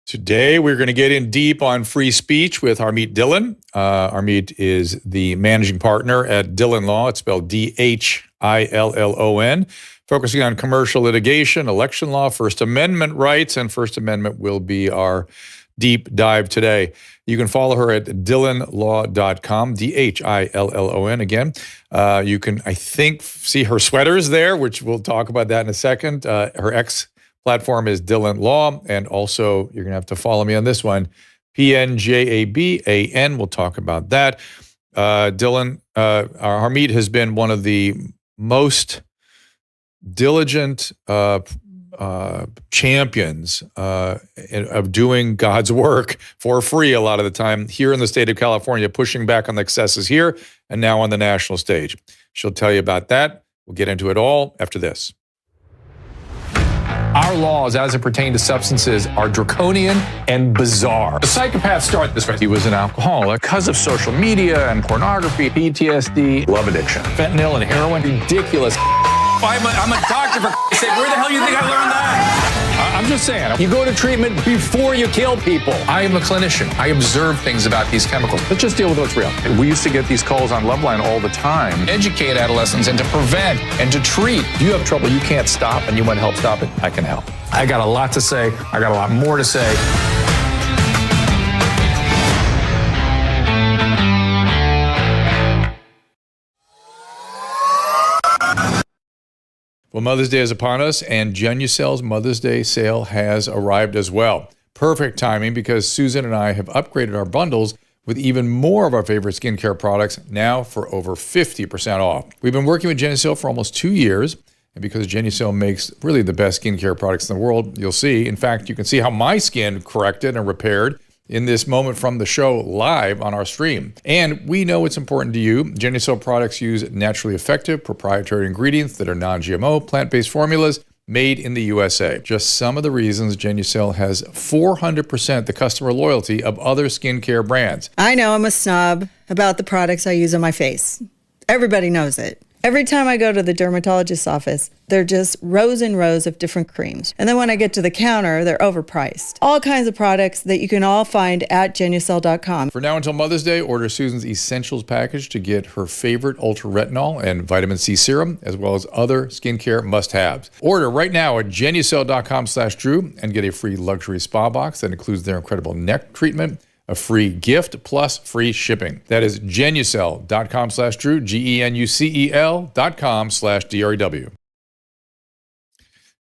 Today, we're going to get in deep on free speech with Harmeet Dhillon. Harmeet is the managing partner at Dhillon Law. It's spelled Dhillon, focusing on commercial litigation, election law, First Amendment rights, and First Amendment will be our deep dive today. You can follow her at dhillonlaw.com, Dhillon again. You can, I think, see her sweaters there, which we'll talk about that in a second. Her platform is Dhillon Law, and also you're going to have to follow me on this one, PNJABAN. We'll talk about that. Dhillon, Harmeet has been one of the most diligent champions of doing God's work for free a lot of the time here in the state of California, pushing back on the excesses here and now on the national stage. She'll tell you about that. We'll get into it all after this. Our laws, as it pertains to substances, are draconian and bizarre. The psychopaths start this way. He was an alcoholic because of social media and pornography, PTSD, love addiction, fentanyl and heroin. Ridiculous. I'm a doctor, for sake. Where the hell do you think I learned that? I'm just saying, you go to treatment before you kill people. I am a clinician. I observe things about these chemicals. Let's just deal with what's real. We used to get these calls on Loveline all the time. Educate adolescents and to prevent and to treat. If you have trouble you can't stop and you want to help stop it, I can help. I got a lot to say. I got a lot more to say. Well, Mother's Day is upon us, and Genucel's Mother's Day sale has arrived as well. Perfect timing because Susan and I have upgraded our bundles with even more of our favorite skincare products now for over 50% off. We've been working with Genucel for almost 2 years, and because Genucel makes really the best skincare products in the world, you'll see. In fact, you can see how my skin corrected and repaired in this moment from the show live on our stream. And we know it's important to you. Genucel products use naturally effective proprietary ingredients that are non-GMO, plant-based formulas made in the USA. Just some of the reasons Genucel has 400% the customer loyalty of other skincare brands. I know I'm a snob about the products I use on my face. Everybody knows it. Every time I go to the dermatologist's office, they're just rows and rows of different creams. And then when I get to the counter, they're overpriced. All kinds of products that you can all find at Genucel.com. For now until Mother's Day, order Susan's Essentials package to get her favorite Ultra Retinol and Vitamin C serum, as well as other skincare must-haves. Order right now at Genucel.com/Drew and get a free luxury spa box that includes their incredible neck treatment, a free gift, plus free shipping. That is Genucel.com/Drew, GENUCEL.com/DREW.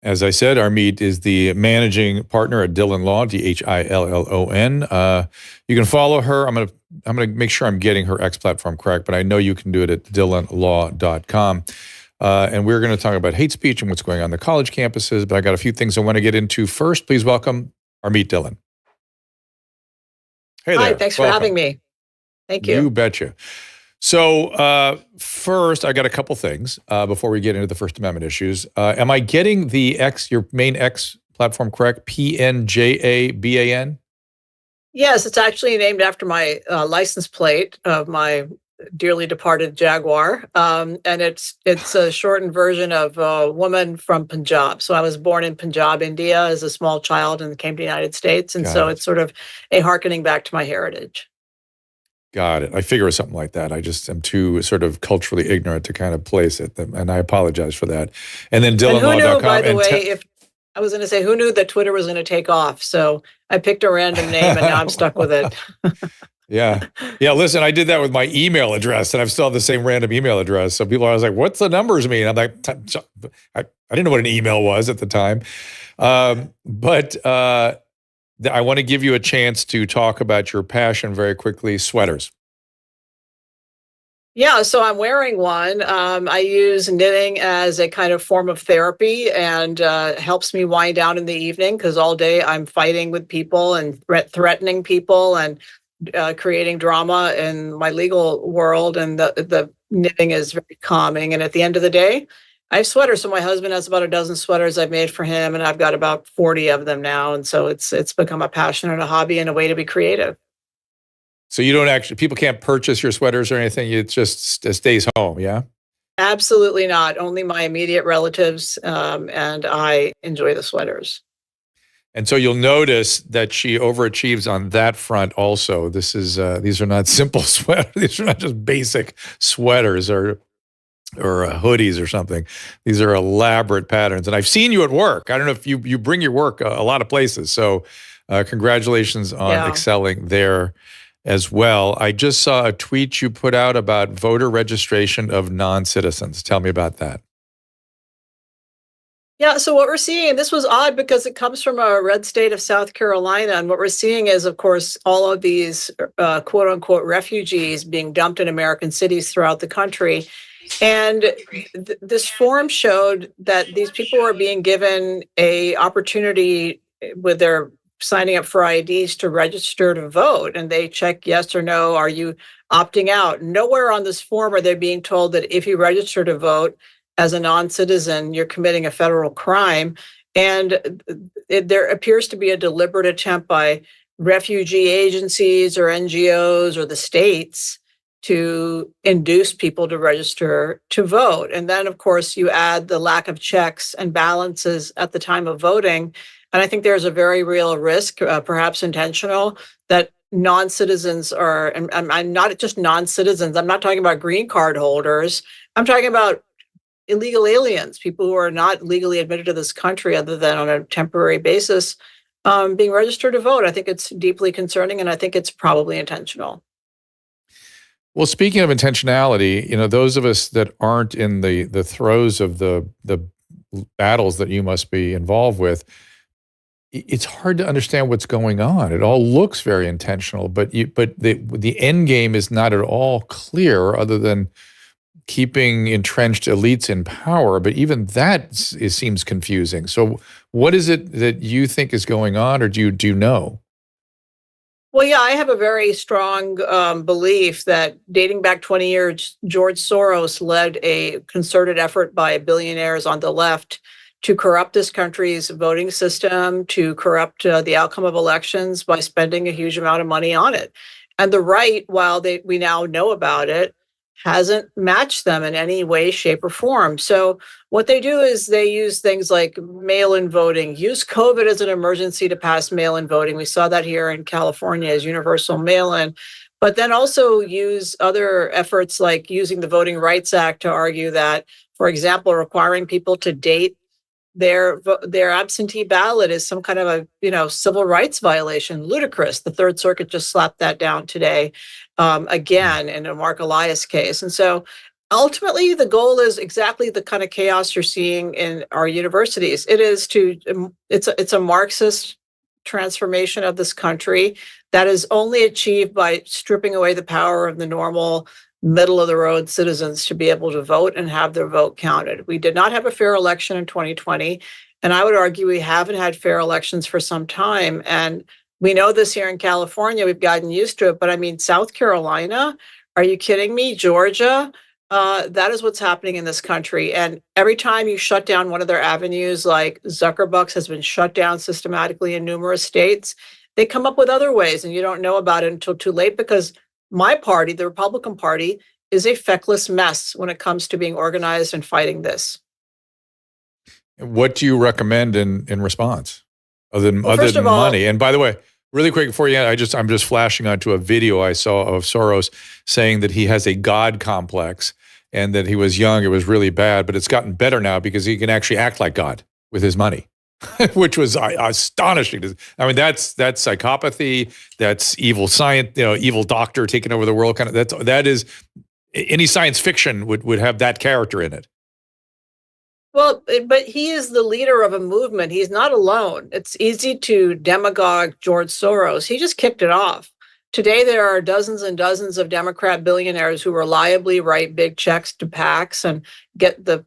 As I said, Harmeet is the managing partner at Dhillon Law, Dhillon. You can follow her. I'm gonna make sure I'm getting her X platform correct, but I know you can do it at dhillonlaw.com. And we're going to talk about hate speech and what's going on the college campuses, but I got a few things I want to get into first. Please welcome Harmeet Dhillon. Hey there. Hi, thanks for having me. Thank you. You betcha. So first, I got a couple things before we get into the First Amendment issues. Am I getting your main X platform correct? PNJABAN? Yes, it's actually named after my license plate of my dearly departed Jaguar. And it's a shortened version of a woman from Punjab. So I was born in Punjab, India as a small child and came to the United States. And so it's sort of a hearkening back to my heritage. Got it. I figure it was something like that. I just am too sort of culturally ignorant to kind of place it. And I apologize for that. And then DhillonLaw.com. And who knew, by the way, I was going to say, who knew that Twitter was going to take off? So I picked a random name and now I'm stuck with it. Yeah. Listen, I did that with my email address and I've still have the same random email address. So people are always like, what's the numbers mean? I'm like, I didn't know what an email was at the time. But I want to give you a chance to talk about your passion very quickly, sweaters. Yeah, so I'm wearing one. I use knitting as a kind of form of therapy and helps me wind down in the evening because all day I'm fighting with people and threatening people and creating drama in my legal world. And the knitting is very calming. And at the end of the day, I have sweaters. So my husband has about a dozen sweaters I've made for him, and I've got about 40 of them now. And so it's become a passion and a hobby and a way to be creative. So you don't actually, people can't purchase your sweaters or anything. It just stays home, yeah? Absolutely not. Only my immediate relatives and I enjoy the sweaters. And so you'll notice that she overachieves on that front also. These are not simple sweaters. These are not just basic sweaters or hoodies or something. These are elaborate patterns. And I've seen you at work. I don't know if you bring your work a lot of places. So congratulations on excelling there as well. I just saw a tweet you put out about voter registration of non-citizens. Tell me about that. Yeah, so what we're seeing, this was odd because it comes from a red state of South Carolina. And what we're seeing is, of course, all of these quote unquote refugees being dumped in American cities throughout the country. And this form showed that these people were being given a opportunity with their signing up for IDs to register to vote. And they check yes or no. Are you opting out? Nowhere on this form are they being told that if you register to vote as a non-citizen, you're committing a federal crime. And there appears to be a deliberate attempt by refugee agencies or NGOs or the states to induce people to register to vote. And then, of course, you add the lack of checks and balances at the time of voting. And I think there's a very real risk, perhaps intentional, that non-citizens are, and I'm not just non-citizens, I'm not talking about green card holders, I'm talking about illegal aliens, people who are not legally admitted to this country other than on a temporary basis, being registered to vote. I think it's deeply concerning, and I think it's probably intentional. Well, speaking of intentionality, those of us that aren't in the throes of the battles that you must be involved with, it's hard to understand what's going on. It all looks very intentional, but the end game is not at all clear, other than keeping entrenched elites in power. But even that seems confusing. So what is it that you think is going on, or do you know? Well, yeah, I have a very strong belief that dating back 20 years, George Soros led a concerted effort by billionaires on the left to corrupt this country's voting system, to corrupt the outcome of elections by spending a huge amount of money on it. And the right, while we now know about it, hasn't matched them in any way, shape, or form. So what they do is they use things like mail-in voting, use COVID as an emergency to pass mail-in voting. We saw that here in California as universal mail-in, but then also use other efforts like using the Voting Rights Act to argue that, for example, requiring people to date their absentee ballot is some kind of a civil rights violation. Ludicrous. The Third Circuit just slapped that down today, again in a Mark Elias case. And so ultimately the goal is exactly the kind of chaos you're seeing in our universities. It's a Marxist transformation of this country that is only achieved by stripping away the power of the normal middle of the road citizens to be able to vote and have their vote counted. We did not have a fair election in 2020. And I would argue we haven't had fair elections for some time. And we know this here in California, we've gotten used to it. But I mean, South Carolina, are you kidding me? Georgia, that is what's happening in this country. And every time you shut down one of their avenues, like Zuckerbucks has been shut down systematically in numerous states, they come up with other ways and you don't know about it until too late, because my party, the Republican Party, is a feckless mess when it comes to being organized and fighting this. What do you recommend in response, other than First of all, money? And by the way, really quick before you end, I'm just flashing onto a video I saw of Soros saying that he has a God complex and that he was young, it was really bad, but it's gotten better now because he can actually act like God with his money. Which was astonishing. I mean, that's psychopathy. That's evil science. Evil doctor taking over the world. That is any science fiction would have that character in it. Well, but he is the leader of a movement. He's not alone. It's easy to demagogue George Soros. He just kicked it off. Today, there are dozens and dozens of Democrat billionaires who reliably write big checks to PACs and get the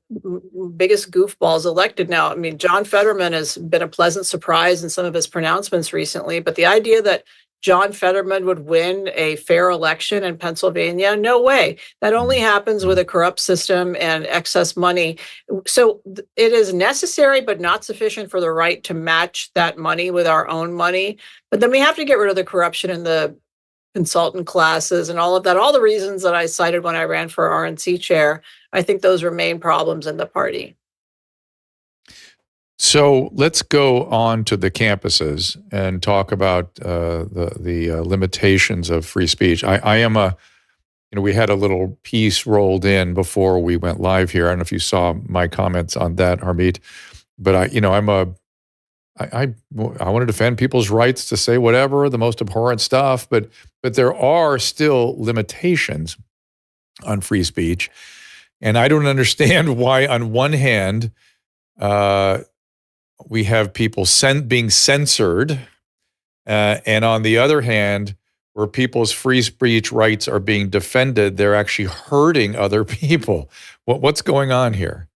biggest goofballs elected. Now, I mean, John Fetterman has been a pleasant surprise in some of his pronouncements recently, but the idea that John Fetterman would win a fair election in Pennsylvania, no way. That only happens with a corrupt system and excess money. So it is necessary, but not sufficient for the right to match that money with our own money. But then we have to get rid of the corruption in the consultant classes and all of that, all the reasons that I cited when I ran for RNC chair. I think those remain problems in the party. So let's go on to the campuses and talk about the limitations of free speech. I am we had a little piece rolled in before we went live here. I don't know if you saw my comments on that, Harmeet, but I want to defend people's rights to say whatever, the most abhorrent stuff, but there are still limitations on free speech. And I don't understand why, on one hand, we have people being censored, and on the other hand, where people's free speech rights are being defended, they're actually hurting other people. What's going on here?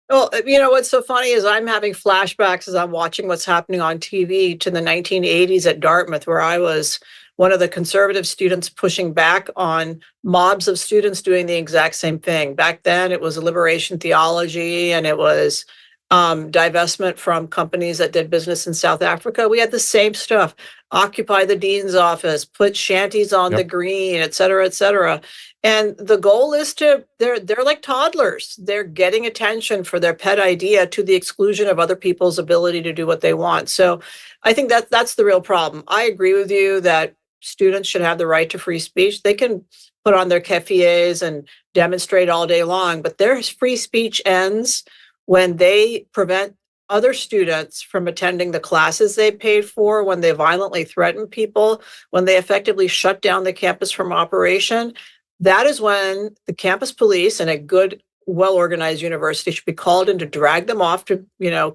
Well, what's so funny is I'm having flashbacks as I'm watching what's happening on TV to the 1980s at Dartmouth, where I was one of the conservative students pushing back on mobs of students doing the exact same thing. Back then, it was liberation theology, and it was divestment from companies that did business in South Africa. We had the same stuff: occupy the dean's office, put shanties on the green, et cetera, et cetera. And the goal is they're like toddlers. They're getting attention for their pet idea to the exclusion of other people's ability to do what they want. So I think that's the real problem. I agree with you that students should have the right to free speech. They can put on their keffiyehs and demonstrate all day long, but their free speech ends when they prevent other students from attending the classes they paid for, when they violently threaten people, when they effectively shut down the campus from operation. That is when the campus police and a good, well-organized university should be called in to drag them off to,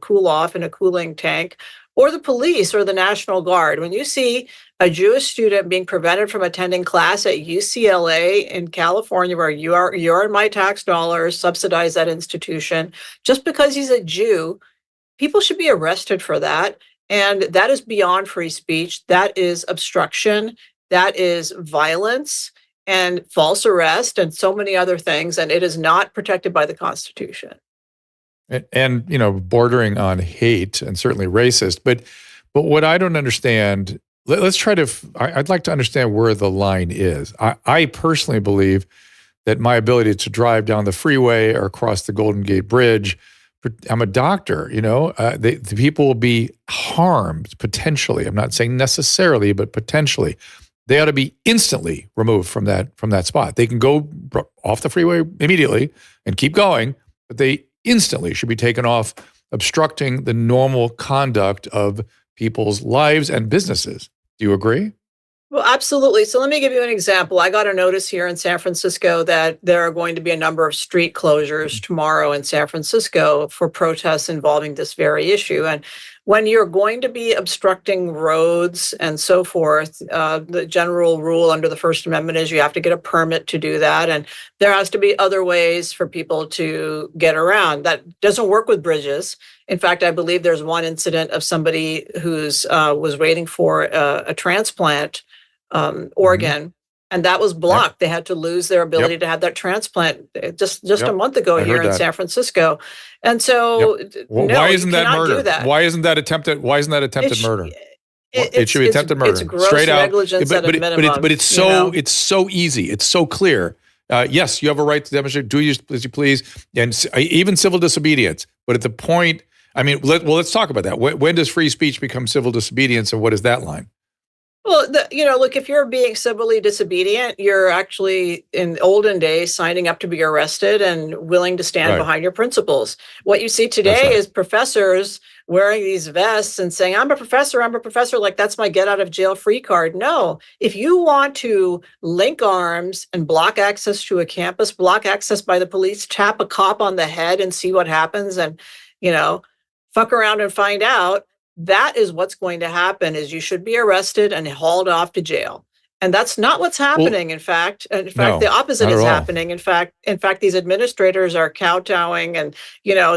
cool off in a cooling tank, or the police or the National Guard. When you see a Jewish student being prevented from attending class at UCLA in California, where you're in my tax dollars, subsidize that institution, just because he's a Jew, people should be arrested for that. And that is beyond free speech. That is obstruction. That is violence and false arrest and so many other things. And it is not protected by the Constitution. And bordering on hate and certainly racist. But what I don't understand, let's try to, I'd like to understand where the line is. I personally believe that my ability to drive down the freeway or across the Golden Gate Bridge, I'm a doctor, the people will be harmed potentially. I'm not saying necessarily, but potentially. They ought to be instantly removed from that spot. They can go off the freeway immediately and keep going, but they instantly should be taken off, obstructing the normal conduct of people's lives and businesses. Do you agree? Well, absolutely. So let me give you an example. I got a notice here in San Francisco that there are going to be a number of street closures tomorrow in San Francisco for protests involving this very issue. And when you're going to be obstructing roads and so forth, the general rule under the First Amendment is you have to get a permit to do that. And there has to be other ways for people to get around. That doesn't work with bridges. In fact, I believe there's one incident of somebody who's was waiting for a transplant organ, and that was blocked. Yep. They had to lose their ability to have that transplant just a month ago here in San Francisco. And so, well, no, why isn't that murder? That. Why isn't that attempted murder? It should be attempted murder. It's gross straight out. Negligence at a minimum. But it's so easy. It's so clear. Yes, you have a right to demonstrate. Do as you please, and even civil disobedience. But at the point, let's talk about that. When does free speech become civil disobedience, and what is that line? Well, look, if you're being civilly disobedient, you're actually, in olden days, signing up to be arrested and willing to stand behind your principles. What you see today is professors wearing these vests and saying, I'm a professor, like that's my get out of jail free card. No, if you want to link arms and block access to a campus, block access by the police, tap a cop on the head and see what happens and, fuck around and find out, that is what's going to happen. Is you should be arrested and hauled off to jail. And that's not what's happening. In fact, the opposite is happening. In fact, these administrators are kowtowing and,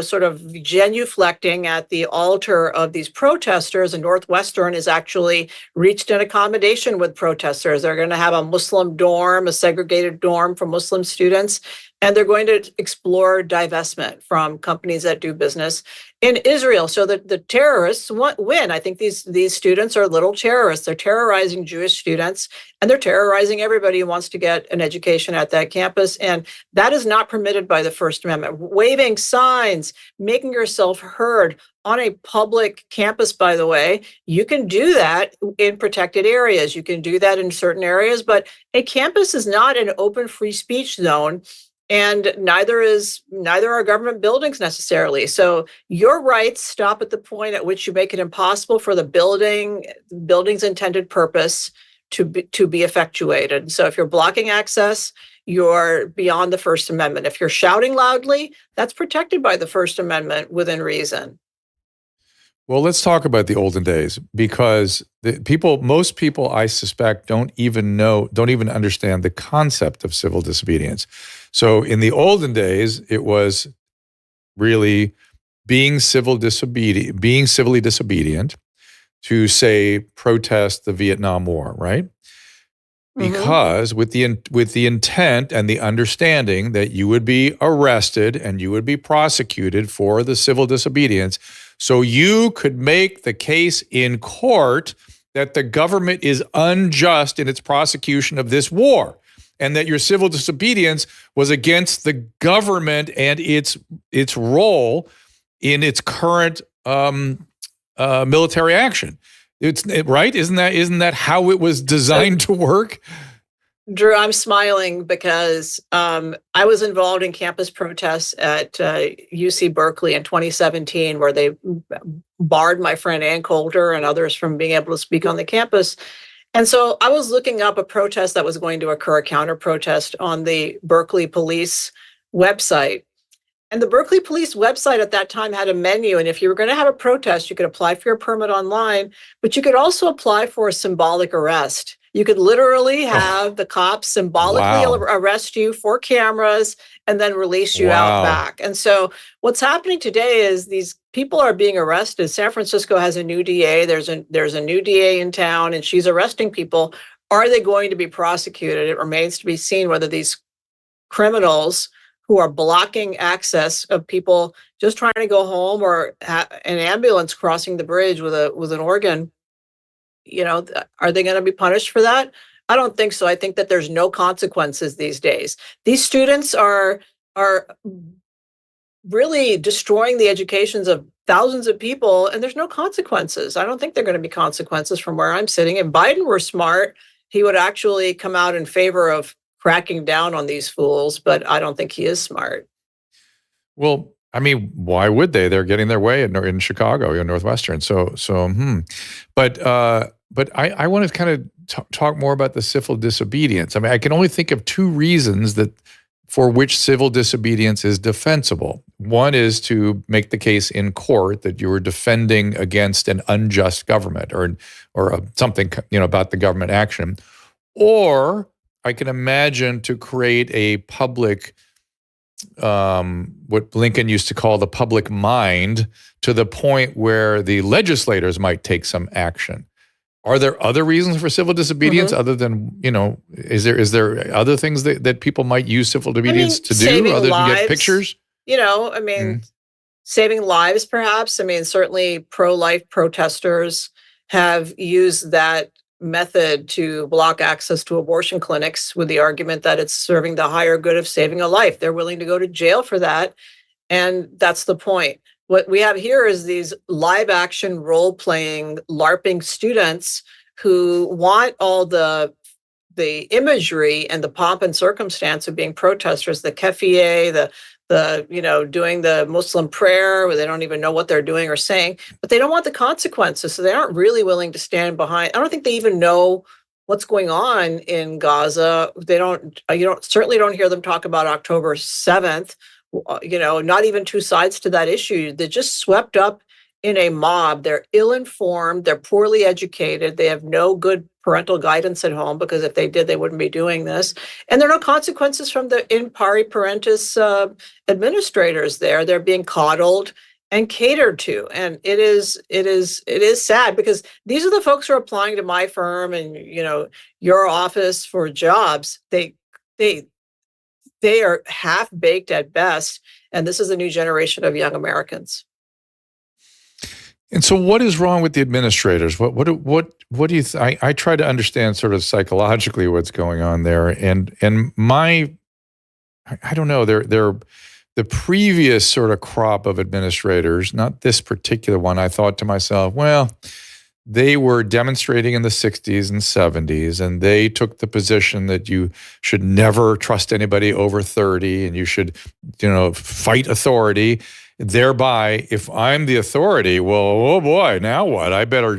sort of genuflecting at the altar of these protesters. And Northwestern has actually reached an accommodation with protesters. They're going to have a Muslim dorm, a segregated dorm for Muslim students. And they're going to explore divestment from companies that do business in Israel, so that the terrorists win. I think these students are little terrorists. They're terrorizing Jewish students, and they're terrorizing everybody who wants to get an education at that campus. And that is not permitted by the First Amendment. Waving signs, making yourself heard on a public campus, by the way, you can do that in protected areas. You can do that in certain areas, but a campus is not an open free speech zone. And neither are government buildings necessarily. So your rights stop at the point at which you make it impossible for the building's intended purpose to be effectuated. So if you're blocking access, you're beyond the First Amendment. If you're shouting loudly, that's protected by the First Amendment within reason. Well, let's talk about the olden days, because most people, I suspect, don't even understand the concept of civil disobedience. So in the olden days, it was really being civilly disobedient to, say, protest the Vietnam War, right? Because with the intent and the understanding that you would be arrested and you would be prosecuted for the civil disobedience, so you could make the case in court that the government is unjust in its prosecution of this war, and that your civil disobedience was against the government and its role in its current military action. Right? Isn't that how it was designed to work? Drew, I'm smiling because I was involved in campus protests at UC Berkeley in 2017, where they barred my friend Ann Coulter and others from being able to speak on the campus. And so I was looking up a protest that was going to occur, a counter protest, on the Berkeley police website. And the Berkeley police website at that time had a menu. And if you were going to have a protest, you could apply for your permit online, but you could also apply for a symbolic arrest. You could literally have the cops symbolically arrest you for cameras and then release you out back. And so what's happening today is these people are being arrested. San Francisco has a new DA. There's a new DA in town, and she's arresting people. Are they going to be prosecuted? It remains to be seen whether these criminals who are blocking access of people just trying to go home, or an ambulance crossing the bridge with an organ, are they going to be punished for that? I don't think so. I think that there's no consequences these days. These students are really destroying the educations of thousands of people, and there's no consequences. I don't think there are going to be consequences from where I'm sitting. If Biden were smart, he would actually come out in favor of cracking down on these fools, but I don't think he is smart. Well, I mean, why would they? They're getting their way in Chicago, Northwestern. But I want to kind of talk more about the civil disobedience. I mean, I can only think of two reasons for which civil disobedience is defensible. One is to make the case in court that you were defending against an unjust government or something, about the government action. Or I can imagine to create a public, what Lincoln used to call the public mind, to the point where the legislators might take some action. Are there other reasons for civil disobedience other than, is there other things that people might use civil disobedience to do other than get pictures? Saving lives, perhaps. Certainly pro-life protesters have used that method to block access to abortion clinics with the argument that it's serving the higher good of saving a life. They're willing to go to jail for that. And that's the point. What we have here is these live action role-playing LARPing students who want all the imagery and the pomp and circumstance of being protesters, the keffiyeh, the doing the Muslim prayer, where they don't even know what they're doing or saying, but they don't want the consequences. So they aren't really willing to stand behind. I don't think they even know what's going on in Gaza. Certainly don't hear them talk about October 7th. Not even two sides to that issue. They're just swept up in a mob. They're ill-informed. They're poorly educated. They have no good parental guidance at home, because if they did, they wouldn't be doing this. And there are no consequences from the in pari parentis administrators there. They're being coddled and catered to. And it is sad, because these are the folks who are applying to my firm and, your office for jobs. They they are half-baked at best. And this is a new generation of young Americans. And so, what is wrong with the administrators? What do you? I try to understand sort of psychologically what's going on there, and I don't know. They're the previous sort of crop of administrators, not this particular one. I thought to myself, well, they were demonstrating in the 60s and 70s, and they took the position that you should never trust anybody over 30, and you should, fight authority. Thereby, if I'm the authority, well, oh boy, now what? I better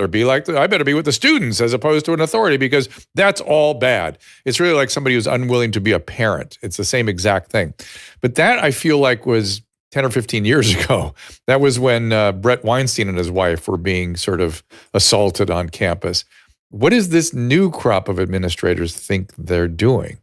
be with the students as opposed to an authority, because that's all bad. It's really like somebody who's unwilling to be a parent. It's the same exact thing. But that, I feel like, was 10 or 15 years ago. That was when Brett Weinstein and his wife were being sort of assaulted on campus. What does this new crop of administrators think they're doing?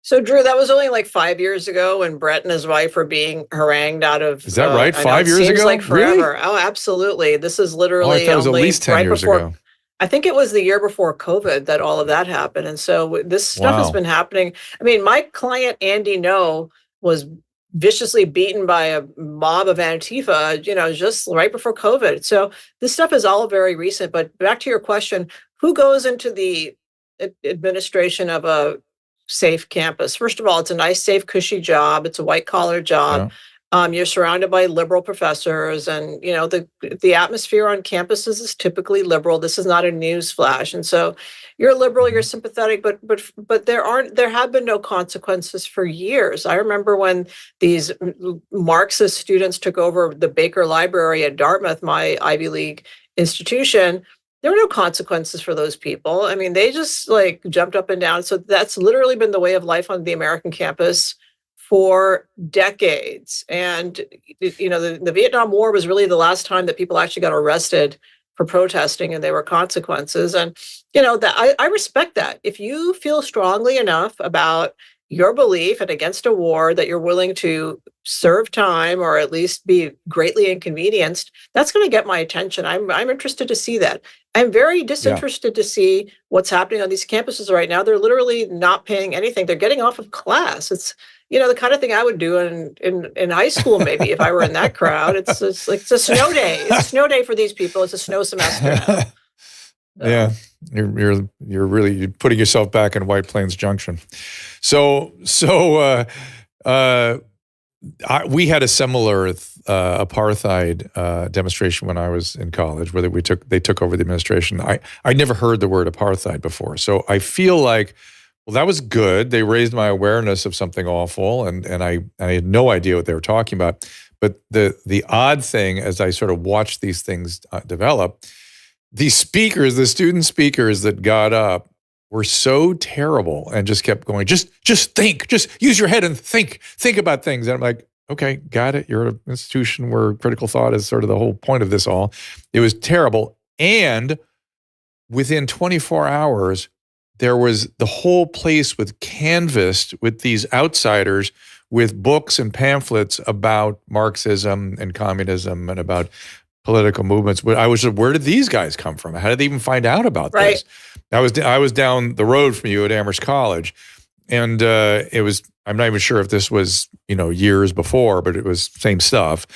So, Drew, that was only like 5 years ago when Brett and his wife were being harangued out of. Is that right? 5 years ago? Seems like forever. Really? Oh, absolutely. This is literally I thought it was at least 10 years ago. I think it was the year before COVID that all of that happened. And so this stuff has been happening. I mean, my client, Andy No, was viciously beaten by a mob of Antifa, just right before COVID. So this stuff is all very recent. But back to your question, who goes into the administration of a safe campus? First of all, it's a nice, safe, cushy job. It's a white collar job. Yeah. You're surrounded by liberal professors, and the atmosphere on campuses is typically liberal. This is not a news flash, and so you're liberal, you're sympathetic, but there have been no consequences for years. I remember when these Marxist students took over the Baker Library at Dartmouth, my Ivy League institution. There were no consequences for those people. I mean, they just jumped up and down. So that's literally been the way of life on the American campus for decades. And, the Vietnam War was really the last time that people actually got arrested for protesting, and there were consequences. And, that I respect that. If you feel strongly enough about your belief and against a war that you're willing to serve time or at least be greatly inconvenienced, that's going to get my attention. I'm interested to see that. I'm very disinterested to see what's happening on these campuses right now. They're literally not paying anything. They're getting off of class. It's the kind of thing I would do in high school, maybe, if I were in that crowd. It's a snow day. It's a snow day for these people. It's a snow semester now. Yeah, you're really putting yourself back in White Plains Junction. So we had a similar apartheid demonstration when I was in college, where they took over the administration. I never heard the word apartheid before, so I feel like, well, that was good. They raised my awareness of something awful, and I had no idea what they were talking about. But the odd thing, as I sort of watched these things develop, the student speakers that got up were so terrible and just kept going, just think, just use your head and think about things. And I'm like, okay, got it. You're an institution where critical thought is sort of the whole point of this all. It was terrible. And within 24 hours, there was the whole place with canvassed with these outsiders with books and pamphlets about Marxism and communism and about political movements. But I was, where did these guys come from? How did they even find out about this? I was down the road from you at Amherst College, and I'm not even sure if this was years before, but it was same stuff.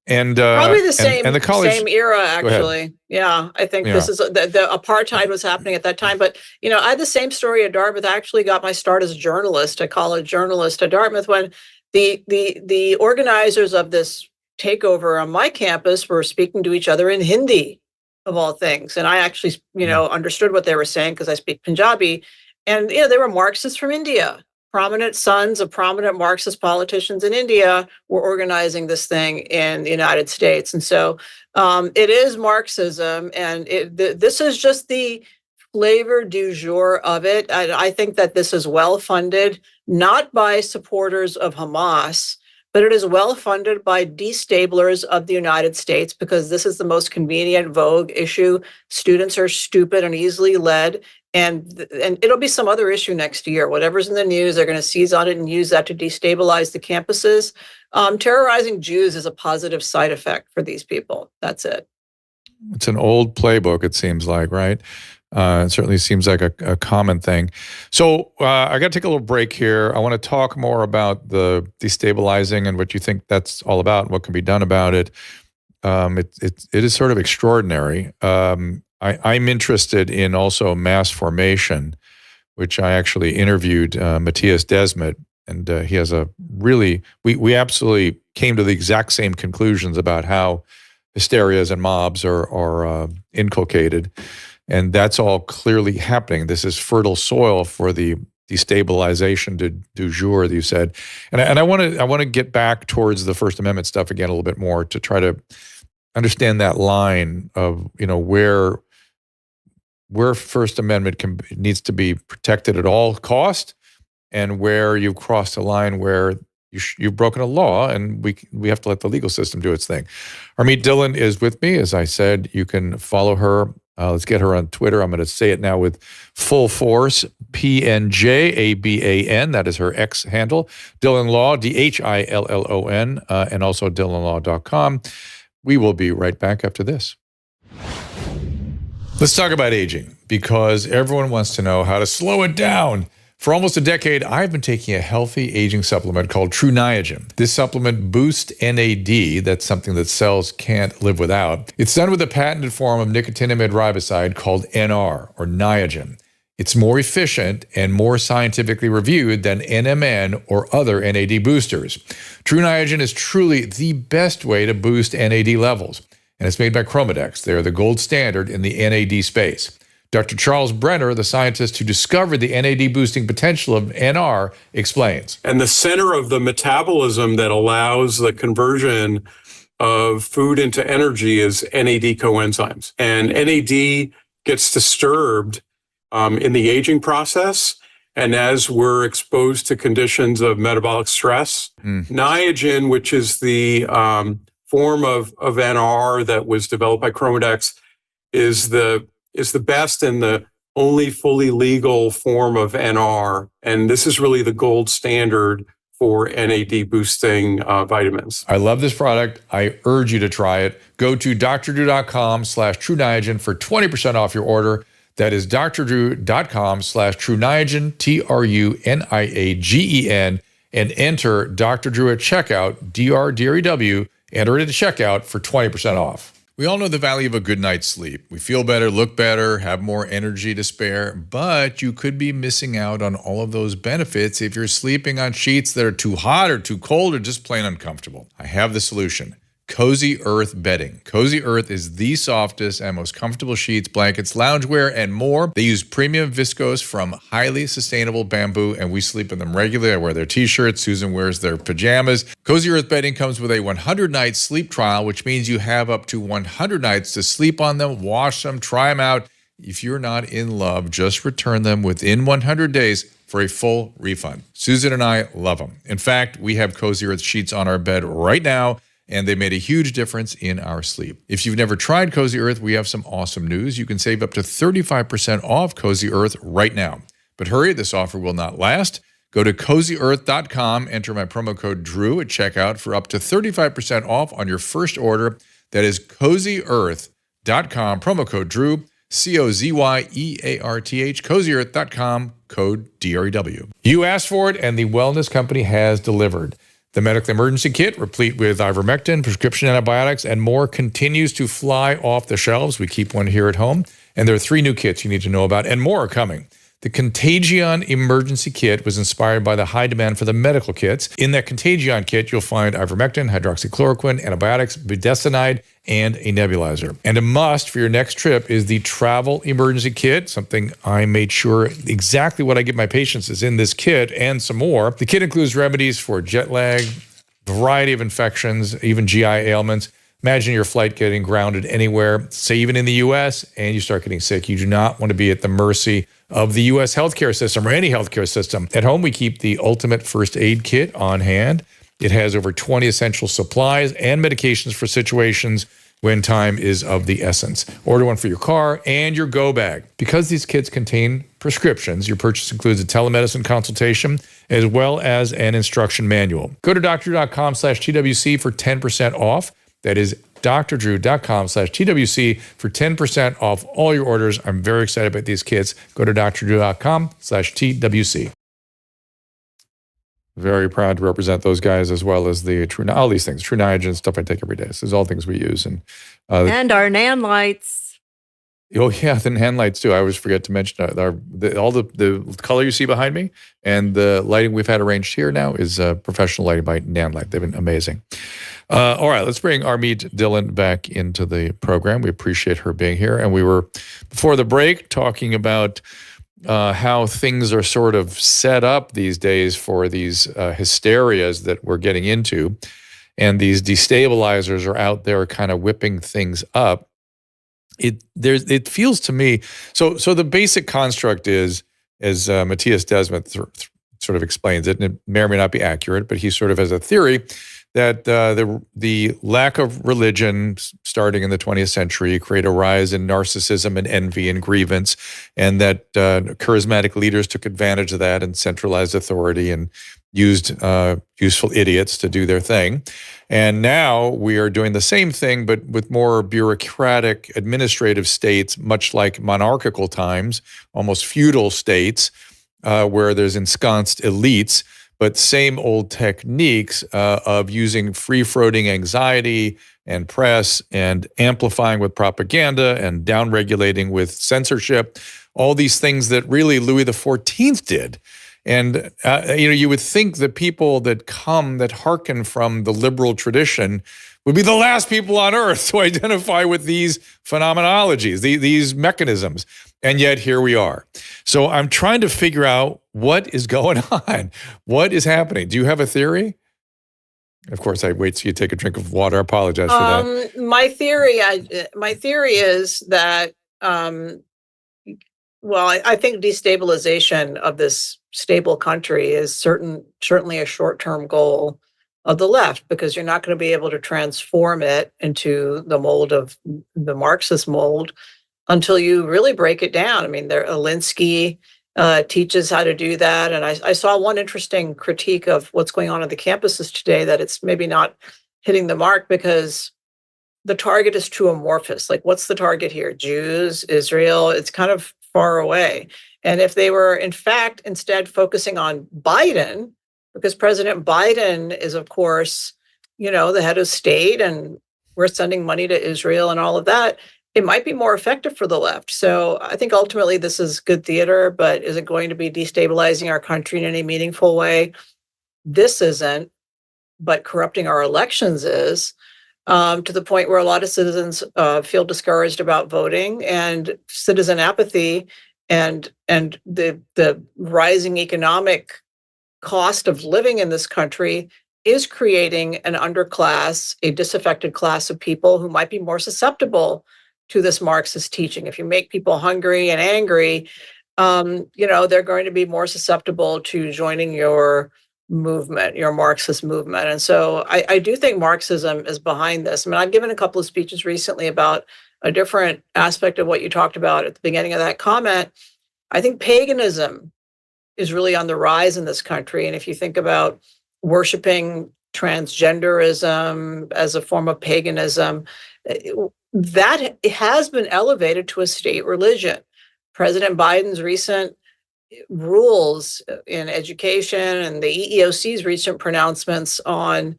And probably the same and the college, same era, actually. Yeah, I think this is the apartheid was happening at that time. But I had the same story at Dartmouth. I actually got my start as a journalist, a college journalist at Dartmouth, when the organizers of this takeover on my campus were speaking to each other in Hindi, of all things. And I actually, understood what they were saying because I speak Punjabi. And they were Marxists from India. Prominent sons of prominent Marxist politicians in India were organizing this thing in the United States. And so it is Marxism, and this is just the flavor du jour of it. I think that this is well funded, not by supporters of Hamas, but it is well funded by destablers of the United States, because this is the most convenient vogue issue. Students are stupid and easily led. And it'll be some other issue next year. Whatever's in the news, they're going to seize on it and use that to destabilize the campuses. Terrorizing Jews is a positive side effect for these people. That's it. It's an old playbook, it seems like, right? It certainly seems like a common thing. So I got to take a little break here. I want to talk more about the destabilizing and what you think that's all about and what can be done about it. It is sort of extraordinary. I'm interested in also mass formation, which I actually interviewed Matthias Desmet, and he has a really, we absolutely came to the exact same conclusions about how hysterias and mobs are inculcated. And that's all clearly happening. This is fertile soil for the destabilization du jour, that you said. And I want to get back towards the First Amendment stuff again a little bit more to try to understand that line of, where First Amendment needs to be protected at all cost, and where you've crossed a line where you've broken a law, and we have to let the legal system do its thing. Harmeet Dhillon is with me. As I said, you can follow her. Let's get her on Twitter. I'm going to say it now with full force. PNJABAN. That is her X handle. Dhillon Law, DHILLON, and also DhillonLaw.com. We will be right back after this. Let's talk about aging, because everyone wants to know how to slow it down. For almost a decade, I've been taking a healthy aging supplement called True Niagen. This supplement boosts NAD. That's something that cells can't live without. It's done with a patented form of nicotinamide riboside called NR, or Niagen. It's more efficient and more scientifically reviewed than NMN or other NAD boosters. True Niagen is truly the best way to boost NAD levels, and it's made by Chromadex. They're the gold standard in the NAD space. Dr. Charles Brenner, the scientist who discovered the NAD boosting potential of NR, explains. And the center of the metabolism that allows the conversion of food into energy is NAD coenzymes. And NAD gets disturbed in the aging process. And as we're exposed to conditions of metabolic stress, Niagen, which is the form of NR that was developed by Chromadex, is the best and the only fully legal form of NR. And this is really the gold standard for NAD boosting vitamins. I love this product. I urge you to try it. Go to drdrew.com/True Niagen for 20% off your order. That is drdrew.com/True Niagen, TRUNIAGEN, and enter Dr. Drew at checkout, DRDREW, enter it at checkout for 20% off. We all know the value of a good night's sleep. We feel better, look better, have more energy to spare, but you could be missing out on all of those benefits if you're sleeping on sheets that are too hot or too cold or just plain uncomfortable. I have the solution. Cozy Earth bedding. Cozy Earth is the softest and most comfortable sheets, blankets, loungewear, and more. They use premium viscose from highly sustainable bamboo, and we sleep in them regularly. I wear their t-shirts. Susan wears their pajamas. Cozy Earth bedding comes with a 100-night sleep trial, which means you have up to 100 nights to sleep on them, wash them, try them out. If you're not in love, just return them within 100 days for a full refund. Susan and I love them. In fact, we have Cozy Earth sheets on our bed right now, and they made a huge difference in our sleep. If you've never tried Cozy Earth, we have some awesome news. You can save up to 35% off Cozy Earth right now. But hurry, this offer will not last. Go to CozyEarth.com, enter my promo code DREW at checkout for up to 35% off on your first order. That is CozyEarth.com, promo code DREW, COZYEARTH, CozyEarth.com, code DREW. You asked for it, and the wellness company has delivered. The medical emergency kit, replete with ivermectin, prescription antibiotics, and more, continues to fly off the shelves. We keep one here at home. And there are 3 new kits you need to know about, and more are coming. The Contagion Emergency Kit was inspired by the high demand for the medical kits. In that Contagion kit, you'll find ivermectin, hydroxychloroquine, antibiotics, budesonide, and a nebulizer. And a must for your next trip is the Travel Emergency Kit, something I made sure exactly what I give my patients is in this kit and some more. The kit includes remedies for jet lag, variety of infections, even GI ailments. Imagine your flight getting grounded anywhere, say even in the U.S., and you start getting sick. You do not want to be at the mercy of the U.S. healthcare system or any healthcare system. At home, we keep the ultimate first aid kit on hand. It has over 20 essential supplies and medications for situations when time is of the essence. Order one for your car and your go bag. Because these kits contain prescriptions, your purchase includes a telemedicine consultation as well as an instruction manual. Go to doctor.com/TWC for 10% off. That is drdrew.com/TWC for 10% off all your orders. I'm very excited about these kits. Go to drdrew.com/TWC. Very proud to represent those guys, as well as the all these things, True Nitrogen, stuff I take every day. This is all things we use. And our NAN lights. oh yeah, the NAN lights too. I always forget to mention all the color you see behind me and the lighting we've had arranged here now is professional lighting by NAN Light. They've been amazing. All right, let's bring Harmeet Dhillon back into the program. We appreciate her being here. And we were, before the break, talking about how things are sort of set up these days for these hysterias that we're getting into. And these destabilizers are out there kind of whipping things up. It feels to me, so the basic construct is, as Matthias Desmet sort of explains it, and it may or may not be accurate, but he sort of has a theory that the lack of religion starting in the 20th century create a rise in narcissism and envy and grievance, and that charismatic leaders took advantage of that and centralized authority and used useful idiots to do their thing. And now we are doing the same thing, but with more bureaucratic administrative states, much like monarchical times, almost feudal states, where there's ensconced elites, but same old techniques of using free-floating anxiety and press and amplifying with propaganda and downregulating with censorship, all these things that really Louis XIV did. And you would think the people that hearken from the liberal tradition would be the last people on earth to identify with these phenomenologies, these mechanisms. And yet here we are. So I'm trying to figure out what is going on. What is happening? Do you have a theory? Of course, I wait till you take a drink of water. I apologize for that. My theory is that, I think destabilization of this stable country is certainly a short-term goal of the left, because you're not going to be able to transform it into the mold of the Marxist mold until you really break it down. I mean, Alinsky teaches how to do that. And I saw one interesting critique of what's going on the campuses today, that it's maybe not hitting the mark because the target is too amorphous. Like, what's the target here? Jews, Israel? It's kind of far away. And if they were, in fact, instead focusing on Biden, because President Biden is, of course, the head of state, and we're sending money to Israel and all of that, it might be more effective for the left. So I think ultimately this is good theater, but is it going to be destabilizing our country in any meaningful way? This isn't, but corrupting our elections is, to the point where a lot of citizens feel discouraged about voting, and citizen apathy and the rising economic cost of living in this country is creating an underclass, a disaffected class of people who might be more susceptible to this Marxist teaching. If you make people hungry and angry, they're going to be more susceptible to joining your movement, your Marxist movement. And so I do think Marxism is behind this. I mean, I've given a couple of speeches recently about a different aspect of what you talked about at the beginning of that comment. I think paganism is really on the rise in this country. And if you think about worshiping transgenderism as a form of paganism, that has been elevated to a state religion. President Biden's recent rules in education and the EEOC's recent pronouncements on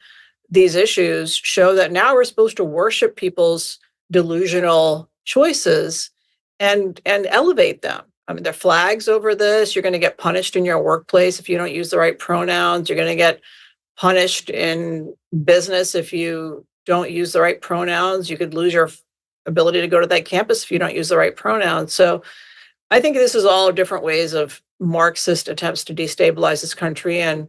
these issues show that now we're supposed to worship people's delusional choices and elevate them. I mean, there are flags over this. You're going to get punished in your workplace if you don't use the right pronouns. You're going to get punished in business if you don't use the right pronouns. You could lose your ability to go to that campus if you don't use the right pronouns. So I think this is all different ways of Marxist attempts to destabilize this country and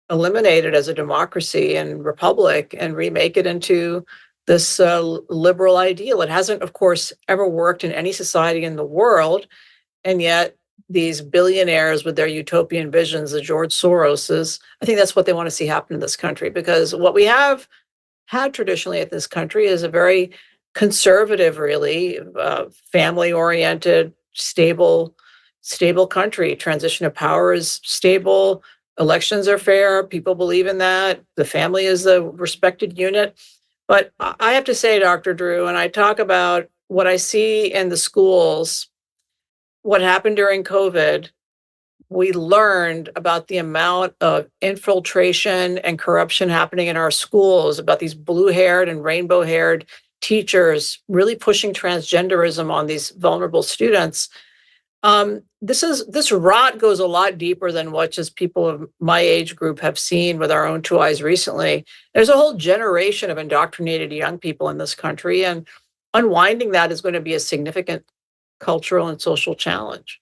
eliminate it as a democracy and republic and remake it into this liberal ideal. It hasn't, of course, ever worked in any society in the world. And yet these billionaires with their utopian visions, the George Soroses, I think that's what they want to see happen in this country, because what we have had traditionally at this country is a very conservative, really family-oriented, stable country. Transition of power is stable. Elections are fair. People believe in that. The family is the respected unit. But I have to say, Dr. Drew, and I talk about what I see in the schools, what happened during COVID, we learned about the amount of infiltration and corruption happening in our schools, about these blue-haired and rainbow-haired teachers really pushing transgenderism on these vulnerable students. This rot goes a lot deeper than what just people of my age group have seen with our own two eyes recently. There's a whole generation of indoctrinated young people in this country, and unwinding that is going to be a significant cultural and social challenge.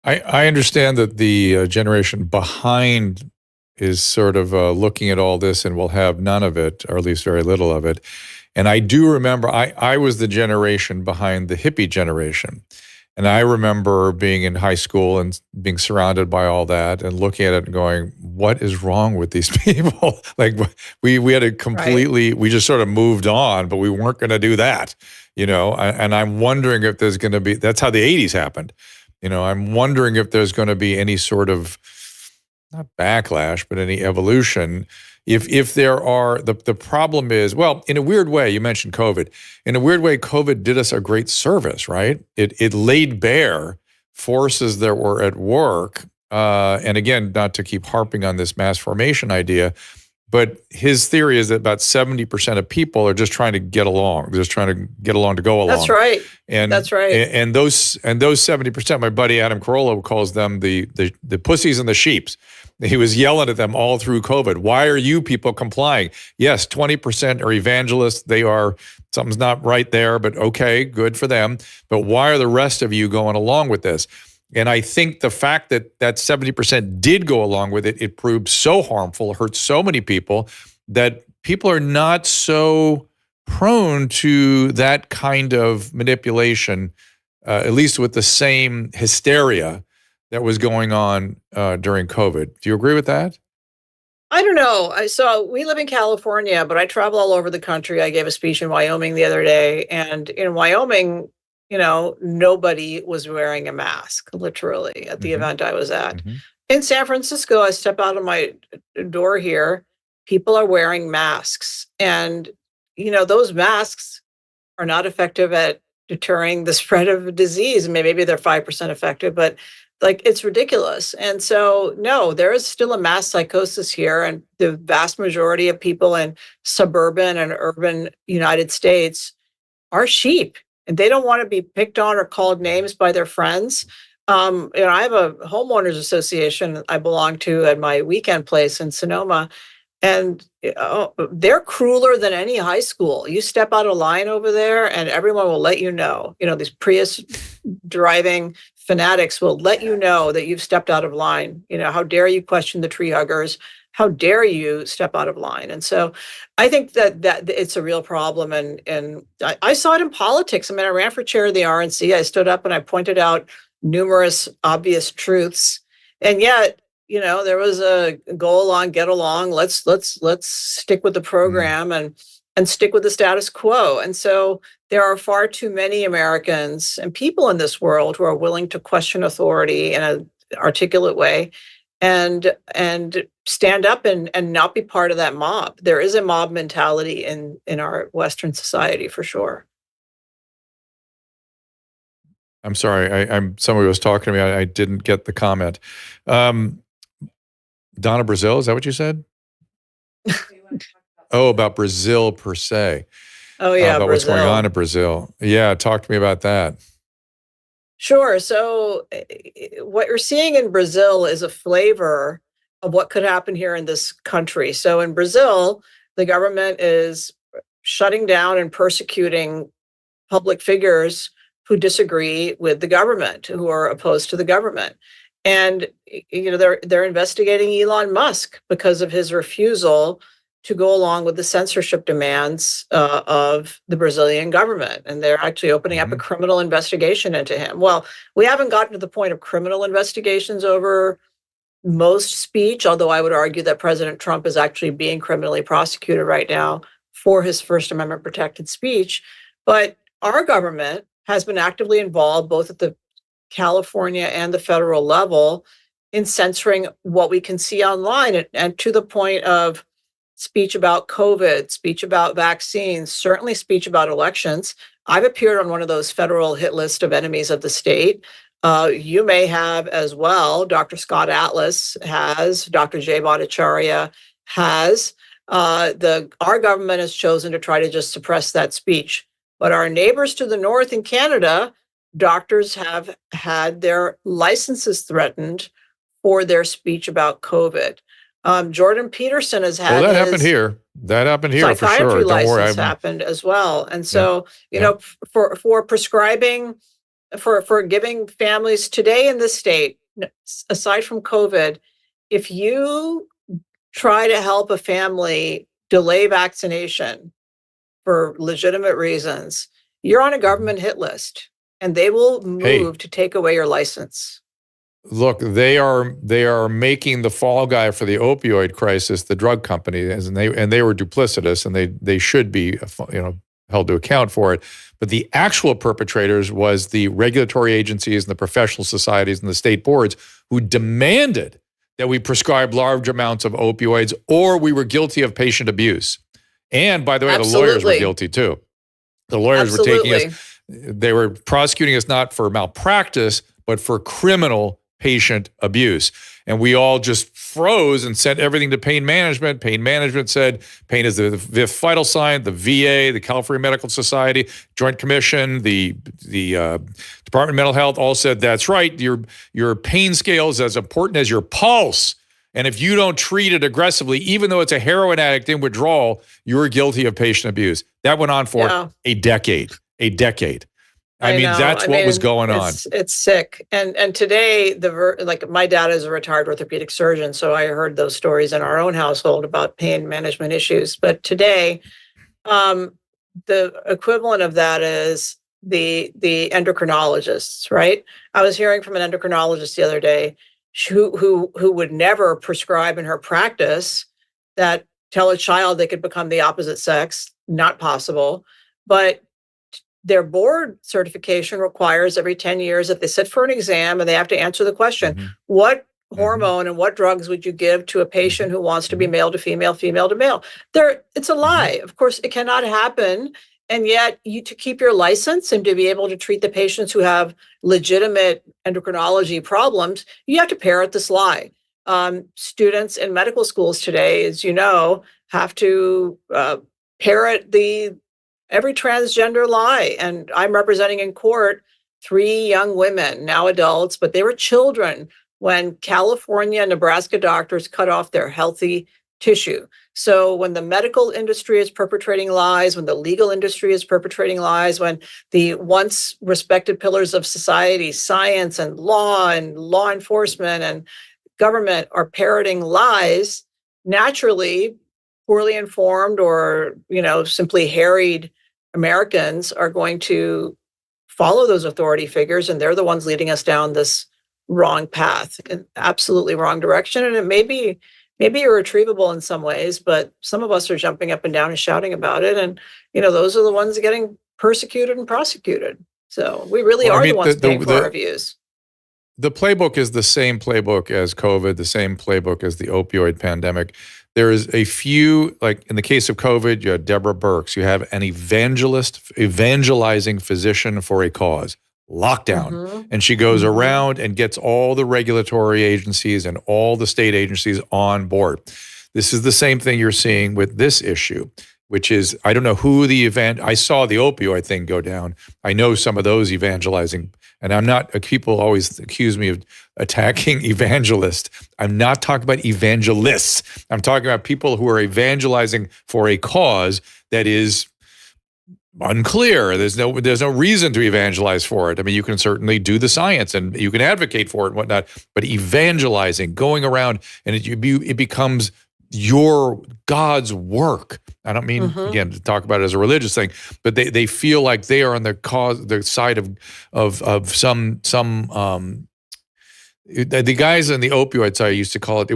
I understand that the generation behind is sort of looking at all this and will have none of it, or at least very little of it. And I do remember I was the generation behind the hippie generation. And I remember being in high school and being surrounded by all that and looking at it and going, what is wrong with these people? Like we had a completely, we just sort of moved on, but we weren't going to do that, you know? And I'm wondering if there's going to be, that's how the 80s happened. You know, I'm wondering if there's going to be any sort of, not backlash, but any evolution. If there are, the problem is, well, in a weird way, you mentioned COVID. In a weird way, COVID did us a great service, right? It laid bare forces that were at work. And again, not to keep harping on this mass formation idea, but his theory is that about 70% of people are just trying to get along, just trying to get along to go along. That's right. And that's right. And those 70%, my buddy Adam Carolla calls them the pussies and the sheeps. He was yelling at them all through COVID. Why are you people complying? Yes, 20% are evangelists. They are, something's not right there, but okay, good for them. But why are the rest of you going along with this? And I think the fact that that 70% did go along with it, it proved so harmful, hurt so many people, that people are not so prone to that kind of manipulation, at least with the same hysteria that was going on during COVID. Do you agree with that? I don't know. So we live in California, but I travel all over the country. I gave a speech in Wyoming the other day, and in Wyoming, you know, nobody was wearing a mask, literally, at the event I was at. In San Francisco, I step out of my door here, people are wearing masks. And, you know, those masks are not effective at deterring the spread of a disease. I mean, maybe they're 5% effective, but like, it's ridiculous. And so, no, there is still a mass psychosis here. And the vast majority of people in suburban and urban United States are sheep, and they don't want to be picked on or called names by their friends. You know, I have a homeowners association I belong to at my weekend place in Sonoma, and they're crueler than any high school. You step out of line over there and everyone will let you know. You know, these Prius driving fanatics will let you know that you've stepped out of line. You know, how dare you question the tree huggers? How dare you step out of line? And so I think that it's a real problem. And I saw it in politics. I mean, I ran for chair of the RNC. I stood up and I pointed out numerous obvious truths. And yet, you know, there was a go along, get along. Let's stick with the program and stick with the status quo. And so there are far too many Americans and people in this world who are willing to question authority in an articulate way and stand up and not be part of that mob. There is a mob mentality in our Western society for sure. I'm sorry, somebody was talking to me. I didn't get the comment. Donna Brazil, is that what you said? Oh, about Brazil per se. Oh yeah, about Brazil. What's going on in Brazil. Yeah, talk to me about that. Sure. So what you're seeing in Brazil is a flavor of what could happen here in this country. So in Brazil, the government is shutting down and persecuting public figures who disagree with the government, who are opposed to the government. And you know, they're investigating Elon Musk because of his refusal to go along with the censorship demands of the Brazilian government. And they're actually opening up a criminal investigation into him. Well, we haven't gotten to the point of criminal investigations over most speech, although I would argue that President Trump is actually being criminally prosecuted right now for his First Amendment protected speech. But our government has been actively involved both at the California and the federal level in censoring what we can see online, and to the point of speech about COVID, speech about vaccines, certainly speech about elections. I've appeared on one of those federal hit list of enemies of the state. You may have as well. Dr. Scott Atlas has, Dr. Jay Bhattacharya has. Our government has chosen to try to just suppress that speech. But our neighbors to the north in Canada, doctors have had their licenses threatened for their speech about COVID. Jordan Peterson has had that happened here. That happened here for sure. Don't worry. Happened as well. And so, for prescribing, for giving families today in this state, aside from COVID, if you try to help a family delay vaccination for legitimate reasons, you're on a government hit list, and they will move to take away your license. Look, they are making the fall guy for the opioid crisis the drug companies, and they were duplicitous, and they should be held to account for it. But the actual perpetrators was the regulatory agencies and the professional societies and the state boards who demanded that we prescribe large amounts of opioids, or we were guilty of patient abuse. And by the way, the lawyers were guilty too. The lawyers were taking us, they were prosecuting us not for malpractice, but for criminal patient abuse. And we all just froze and sent everything to pain management. Pain management said pain is the fifth vital sign. The VA, the California Medical Society, Joint Commission, the Department of Mental Health all said, that's right, your pain scale is as important as your pulse. And if you don't treat it aggressively, even though it's a heroin addict in withdrawal, you're guilty of patient abuse. That went on for a decade. I mean, that's what was going on. It's sick. And today, my dad is a retired orthopedic surgeon, so I heard those stories in our own household about pain management issues. But today, the equivalent of that is the endocrinologists, right? I was hearing from an endocrinologist the other day who would never prescribe in her practice that tell a child they could become the opposite sex, not possible. But their board certification requires every 10 years that they sit for an exam and they have to answer the question, what hormone and what drugs would you give to a patient who wants to be male to female, female to male? It's a lie. Of course, it cannot happen. And yet, to keep your license and to be able to treat the patients who have legitimate endocrinology problems, you have to parrot this lie. Students in medical schools today, as you know, have to parrot every transgender lie. And I'm representing in court 3 young women, now adults, but they were children when California and Nebraska doctors cut off their healthy tissue. So when the medical industry is perpetrating lies, when the legal industry is perpetrating lies, when the once respected pillars of society, science and law enforcement and government are parroting lies, naturally, poorly informed or, simply harried Americans are going to follow those authority figures, and they're the ones leading us down this wrong path, an absolutely wrong direction. And it may be irretrievable in some ways, but some of us are jumping up and down and shouting about it. And, those are the ones getting persecuted and prosecuted. So we really are the ones paying for our views. The playbook is the same playbook as COVID, the same playbook as the opioid pandemic. There is a few, like in the case of COVID, you had Deborah Birx, you have an evangelizing physician for a cause, lockdown. And she goes around and gets all the regulatory agencies and all the state agencies on board. This is the same thing you're seeing with this issue, which is, I don't know who I saw the opioid thing go down. I know some of those evangelizing, and people always accuse me of attacking evangelists. I'm not talking about evangelists. I'm talking about people who are evangelizing for a cause that is unclear. There's no reason to evangelize for it. I mean, you can certainly do the science and you can advocate for it and whatnot, but evangelizing, going around, and it becomes your God's work. I don't mean, again, to talk about it as a religious thing, but they feel like they are on the side of some the guys in the opioid side used to call it,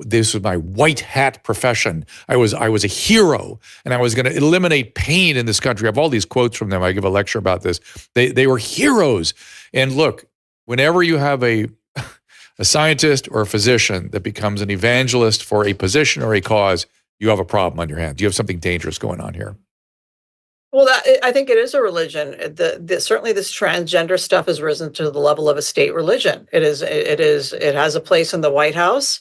this was my white hat profession. I was a hero, and I was going to eliminate pain in this country. I have all these quotes from them. I give a lecture about this. They were heroes. And look, whenever you have a scientist or a physician that becomes an evangelist for a position or a cause, you have a problem on your hands. You have something dangerous going on here. Well, I think it is a religion. Certainly this transgender stuff has risen to the level of a state religion. It has a place in the White House.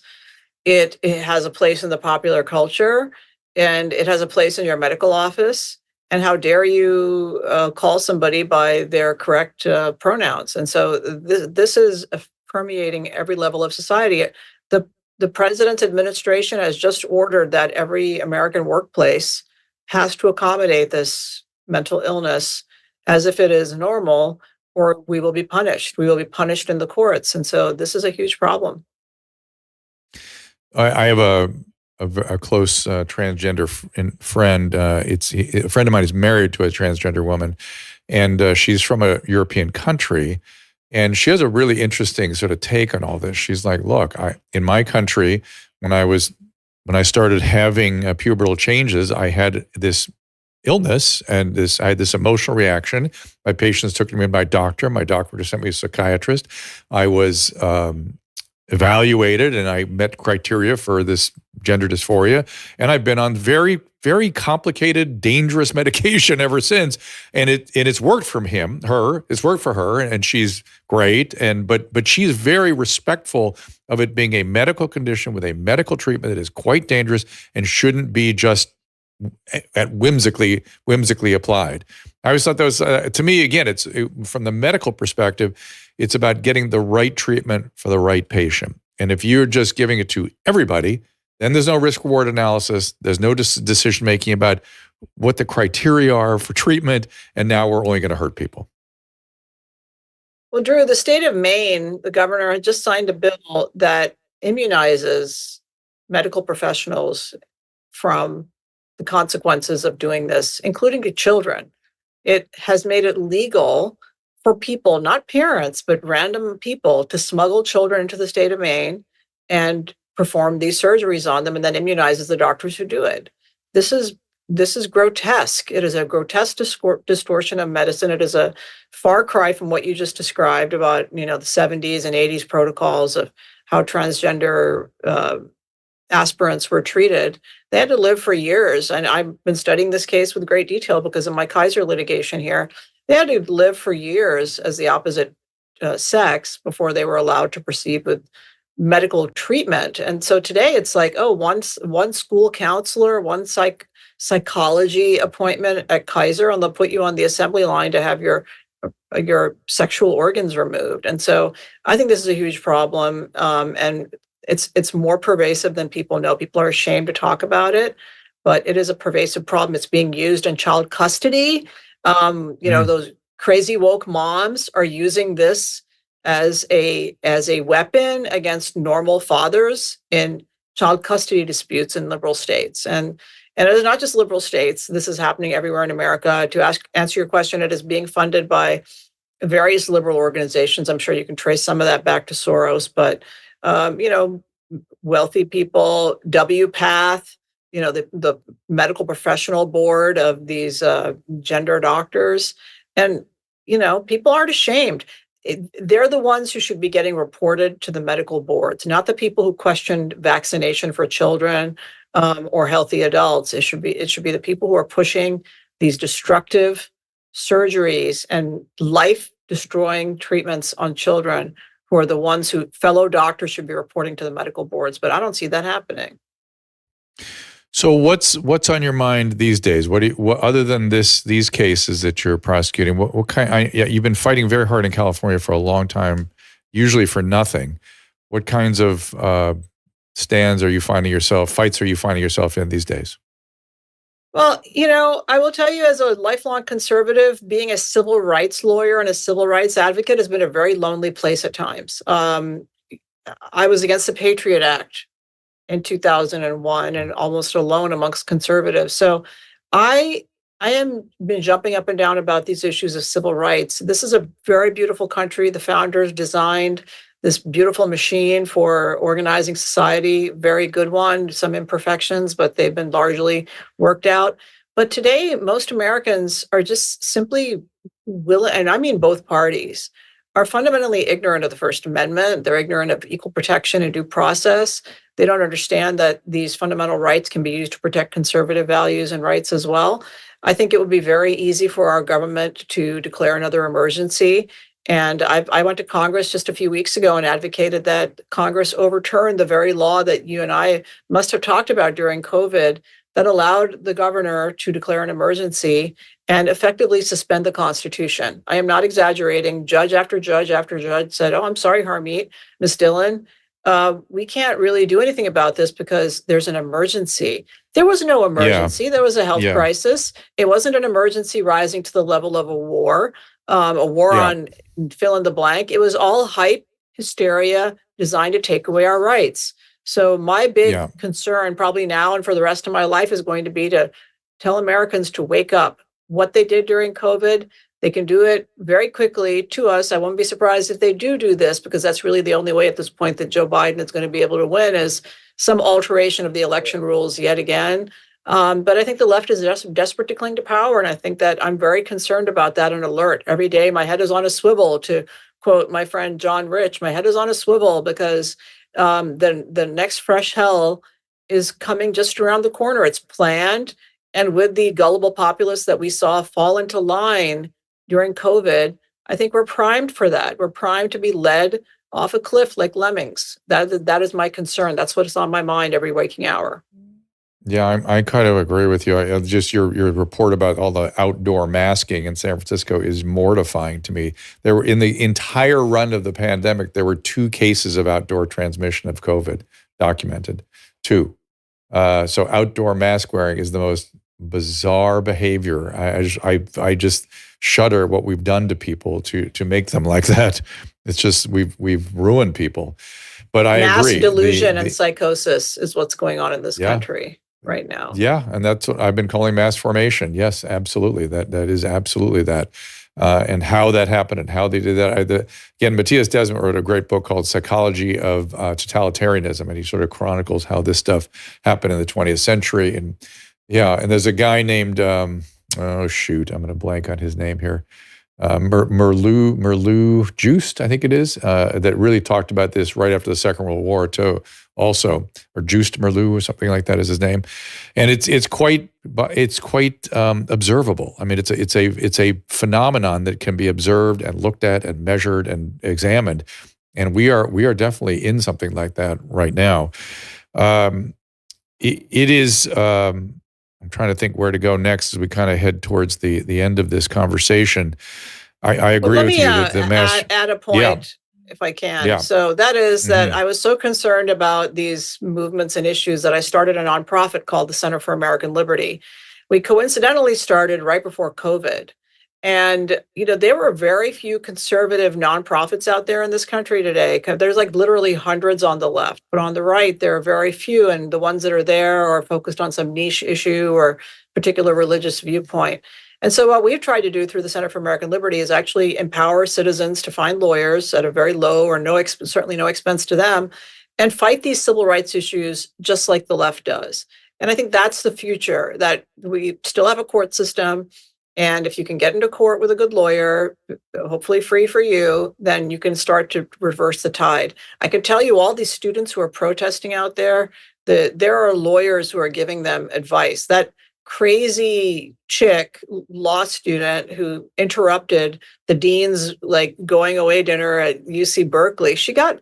It has a place in the popular culture, and it has a place in your medical office. And how dare you call somebody by their correct pronouns? And so this is permeating every level of society. The president's administration has just ordered that every American workplace has to accommodate this mental illness as if it is normal, or we will be punished. We will be punished in the courts. And so this is a huge problem. I have a close transgender friend. A friend of mine is married to a transgender woman, and she's from a European country. And she has a really interesting sort of take on all this. She's like, look, in my country, when I started having pubertal changes, I had this illness and I had this emotional reaction. My patients took me to my doctor. My doctor just sent me to a psychiatrist. I was evaluated and I met criteria for this gender dysphoria. And I've been on very, very complicated, dangerous medication ever since. And it's worked for it's worked for her, and she's great. But she's very respectful of it being a medical condition with a medical treatment that is quite dangerous and shouldn't be just whimsically applied. I always thought that was, to me, again, from the medical perspective, it's about getting the right treatment for the right patient. And if you're just giving it to everybody, then there's no risk-reward analysis. There's no decision-making about what the criteria are for treatment, and now we're only going to hurt people. Well, Drew, the state of Maine, the governor had just signed a bill that immunizes medical professionals from the consequences of doing this, including to children. It has made it legal for people, not parents, but random people, to smuggle children into the state of Maine and perform these surgeries on them, and then immunizes the doctors who do it. This is grotesque. It is a grotesque distortion of medicine. It is a far cry from what you just described about, the 70s and 80s protocols of how transgender aspirants were treated. They had to live for years. And I've been studying this case with great detail because of my Kaiser litigation here. They had to live for years as the opposite sex before they were allowed to proceed with medical treatment. And so today it's like, one school counselor, one psychology appointment at Kaiser, and they'll put you on the assembly line to have your sexual organs removed. And so I think this is a huge problem. And it's more pervasive than people know. People are ashamed to talk about it, but it is a pervasive problem. It's being used in child custody. Those crazy woke moms are using this as a weapon against normal fathers in child custody disputes in liberal states. And it is not just liberal states. This is happening everywhere in America. To answer your question, it is being funded by various liberal organizations. I'm sure you can trace some of that back to Soros, but wealthy people, WPATH, the medical professional board of these gender doctors. And, people aren't ashamed. They're the ones who should be getting reported to the medical boards, not the people who questioned vaccination for children or healthy adults. It should be the people who are pushing these destructive surgeries and life-destroying treatments on children, who are the ones who fellow doctors should be reporting to the medical boards. But I don't see that happening. So what's on your mind these days? What other than these cases that you're prosecuting? What kind? You've been fighting very hard in California for a long time, usually for nothing. What kinds of fights are you finding yourself in these days? Well, I will tell you, as a lifelong conservative, being a civil rights lawyer and a civil rights advocate has been a very lonely place at times. I was against the Patriot Act in 2001 and almost alone amongst conservatives. So I am been jumping up and down about these issues of civil rights. This is a very beautiful country. The founders designed this beautiful machine for organizing society, very good one, some imperfections, but they've been largely worked out. But today, most Americans are just simply willing, and I mean both parties, are fundamentally ignorant of the First Amendment. They're ignorant of equal protection and due process. They don't understand that these fundamental rights can be used to protect conservative values and rights as well. I think it would be very easy for our government to declare another emergency. And I went to Congress just a few weeks ago and advocated that Congress overturn the very law that you and I must have talked about during COVID that allowed the governor to declare an emergency and effectively suspend the Constitution. I am not exaggerating. Judge after judge after judge said, "Oh, I'm sorry, Harmeet, Ms. Dhillon, we can't really do anything about this because there's an emergency." There was no emergency. There was a health crisis. It wasn't an emergency rising to the level of a war on fill in the blank. It was all hype, hysteria designed to take away our rights. So my big concern probably now and for the rest of my life is going to be to tell Americans to wake up. What they did during COVID, they can do it very quickly to us. I won't be surprised if they do this, because that's really the only way at this point that Joe Biden is going to be able to win, is some alteration of the election rules yet again. But I think the left is just desperate to cling to power. And I think that I'm very concerned about that and alert. Every day, my head is on a swivel, to quote my friend John Rich. My head is on a swivel because the next fresh hell is coming just around the corner. It's planned. And with the gullible populace that we saw fall into line during COVID, I think we're primed for that. We're primed to be led off a cliff like lemmings. That is my concern. That's what's on my mind every waking hour. Yeah, I kind of agree with you. Just your report about all the outdoor masking in San Francisco is mortifying to me. There were, in the entire run of the pandemic, there were 2 cases of outdoor transmission of COVID documented. 2. So outdoor mask wearing is the most bizarre behavior. I just shudder what we've done to people to make them like that. It's just we've ruined people. But I agree. Mass delusion and psychosis is what's going on in this country right now. Yeah, and that's what I've been calling mass formation. Yes, absolutely. That is absolutely that. And how that happened and how they did that. Again, Matthias Desmond wrote a great book called Psychology of Totalitarianism, and he sort of chronicles how this stuff happened in the 20th century. And and there's a guy named, I'm going to blank on his name here. Merleau Juste, I think it is, that really talked about this right after the Second World War too, also, or Juste Merleau or something like that is his name, and it's quite observable. I mean, it's a phenomenon that can be observed and looked at and measured and examined, and we are definitely in something like that right now. It is. I'm trying to think where to go next as we kind of head towards the end of this conversation. I agree with you that the mass. Add a point, if I can. Yeah. So that is that I was so concerned about these movements and issues that I started a nonprofit called the Center for American Liberty. We coincidentally started right before COVID. And, there were very few conservative nonprofits out there in this country today. There's like literally hundreds on the left, but on the right, there are very few. And the ones that are there are focused on some niche issue or particular religious viewpoint. And so what we've tried to do through the Center for American Liberty is actually empower citizens to find lawyers at a very low or certainly no expense to them, and fight these civil rights issues just like the left does. And I think that's the future, that we still have a court system. And if you can get into court with a good lawyer, hopefully free for you, then you can start to reverse the tide. I can tell you all these students who are protesting out there, there are lawyers who are giving them advice. That crazy chick law student who interrupted the dean's going away dinner at UC Berkeley, she got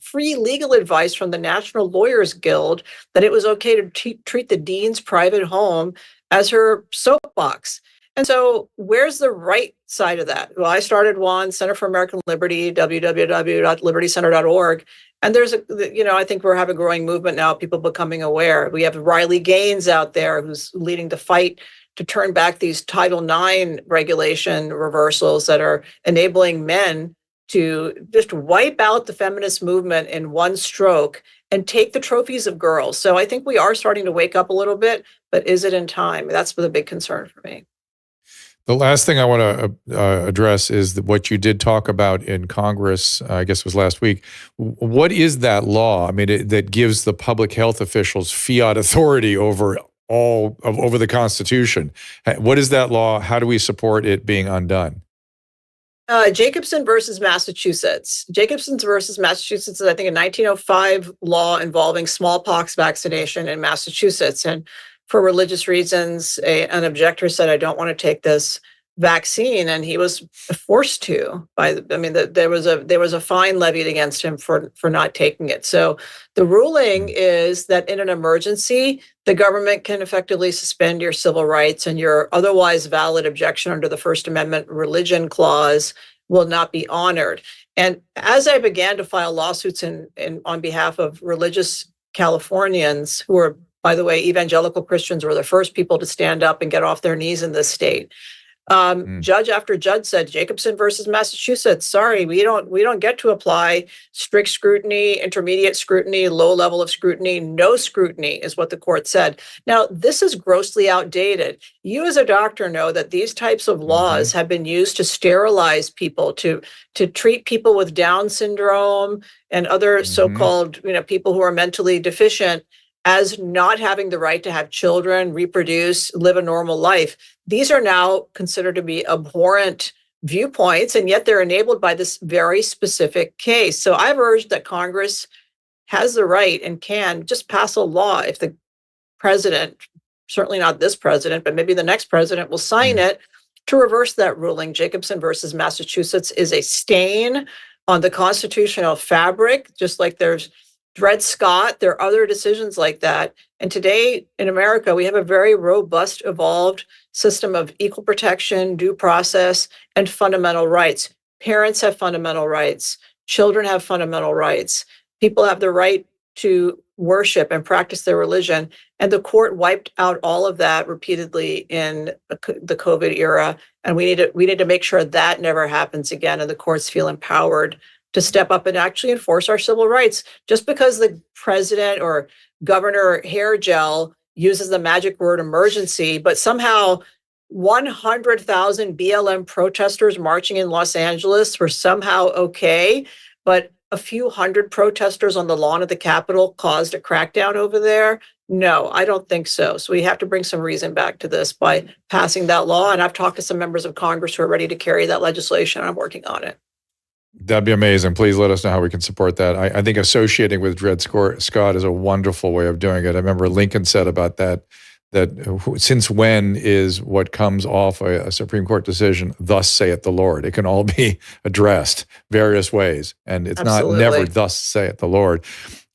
free legal advice from the National Lawyers Guild that it was okay to treat the dean's private home as her soapbox. And so where's the right side of that? Well, I started one, Center for American Liberty, www.libertycenter.org. And there's I think we have a growing movement now, people becoming aware. We have Riley Gaines out there who's leading the fight to turn back these Title IX regulation reversals that are enabling men to just wipe out the feminist movement in one stroke and take the trophies of girls. So I think we are starting to wake up a little bit, but is it in time? That's the big concern for me. The last thing I want to address is what you did talk about in Congress, I guess it was last week. What is that law? I mean, that gives the public health officials fiat authority over the Constitution. What is that law? How do we support it being undone? Jacobson versus Massachusetts. Jacobson's versus Massachusetts is, I think, a 1905 law involving smallpox vaccination in Massachusetts. And for religious reasons, an objector said, I don't want to take this vaccine, and he was forced to. There was a fine levied against him for not taking it. So the ruling is that in an emergency, the government can effectively suspend your civil rights, and your otherwise valid objection under the First Amendment religion clause will not be honored. And as I began to file lawsuits on behalf of religious Californians, who are, by the way, evangelical Christians were the first people to stand up and get off their knees in this state. Judge after judge said, Jacobson versus Massachusetts, sorry, we don't get to apply strict scrutiny, intermediate scrutiny, low level of scrutiny. No scrutiny is what the court said. Now, this is grossly outdated. You as a doctor know that these types of laws have been used to sterilize people, to treat people with Down syndrome and other so-called, people who are mentally deficient as not having the right to have children, reproduce, live a normal life. These are now considered to be abhorrent viewpoints, and yet they're enabled by this very specific case. So I've urged that Congress has the right and can just pass a law if the president, certainly not this president, but maybe the next president will sign it, to reverse that ruling. Jacobson versus Massachusetts is a stain on the constitutional fabric, just like there's Dred Scott, there are other decisions like that. And today in America, we have a very robust, evolved system of equal protection, due process, and fundamental rights. Parents have fundamental rights. Children have fundamental rights. People have the right to worship and practice their religion. And the court wiped out all of that repeatedly in the COVID era. And we need to make sure that never happens again. And the courts feel empowered to step up and actually enforce our civil rights. Just because the president or Governor Hair Gel uses the magic word emergency, but somehow 100,000 BLM protesters marching in Los Angeles were somehow okay, but a few hundred protesters on the lawn of the Capitol caused a crackdown over there? No, I don't think so. So we have to bring some reason back to this by passing that law. And I've talked to some members of Congress who are ready to carry that legislation, and I'm working on it. That'd be amazing. Please let us know how we can support that. I think associating with Dred Scott is a wonderful way of doing it. I remember Lincoln said about that since when is what comes off a Supreme Court decision, thus saith the Lord. It can all be addressed various ways, and it's not never thus saith the Lord.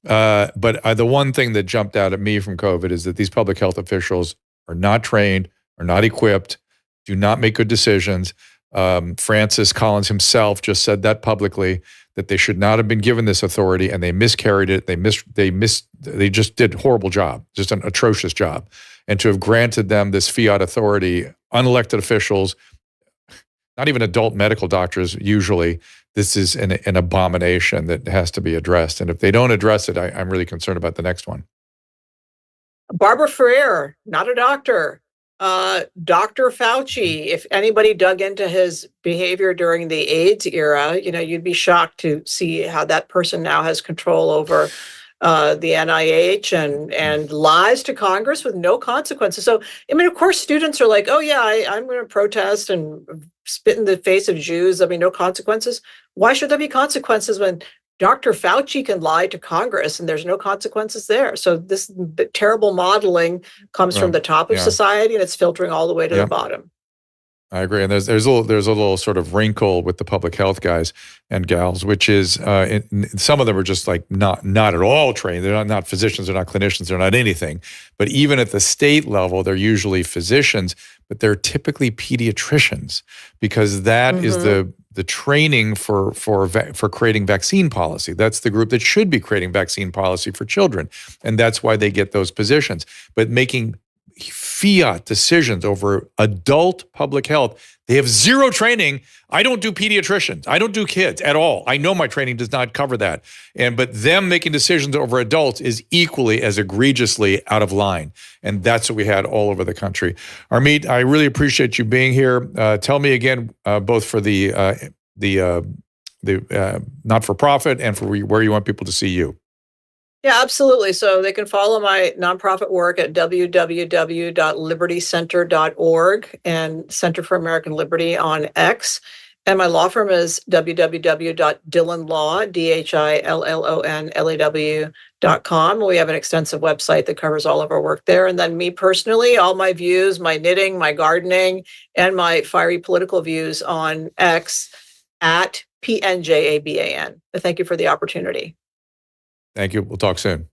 But the one thing that jumped out at me from COVID is that these public health officials are not trained, are not equipped, do not make good decisions. Francis Collins himself just said that publicly, that they should not have been given this authority, and they miscarried it. They just did a horrible job, just an atrocious job. And to have granted them this fiat authority, unelected officials, not even adult medical doctors usually, this is an abomination that has to be addressed. And if they don't address it, I'm really concerned about the next one. Barbara Ferrer, not a doctor. Dr. Fauci, if anybody dug into his behavior during the AIDS era, you'd be shocked to see how that person now has control over the NIH and lies to Congress with no consequences. So, of course, students are like, oh, yeah, I'm going to protest and spit in the face of Jews. There'll be no consequences. Why should there be consequences when Dr. Fauci can lie to Congress and there's no consequences there? So this terrible modeling comes from the top of society, and it's filtering all the way to the bottom. I agree. And there's a little sort of wrinkle with the public health guys and gals, which is some of them are just like not at all trained. They're not physicians, they're not clinicians, they're not anything. But even at the state level, they're usually physicians, but they're typically pediatricians, because that is the training for creating vaccine policy. That's the group that should be creating vaccine policy for children. And that's why they get those positions. But making fiat decisions over adult public health, they have zero training. I don't do pediatricians. I don't do kids at all. I know my training does not cover that. But them making decisions over adults is equally as egregiously out of line. And that's what we had all over the country. Harmeet, I really appreciate you being here. Tell me again, both for the not-for-profit and for where you want people to see you. Yeah, absolutely. So they can follow my nonprofit work at www.libertycenter.org and Center for American Liberty on X. And my law firm is www.dhillonlaw, DHILLONLAW.com. We have an extensive website that covers all of our work there. And then me personally, all my views, my knitting, my gardening, and my fiery political views on X at PNJABAN. Thank you for the opportunity. Thank you. We'll talk soon.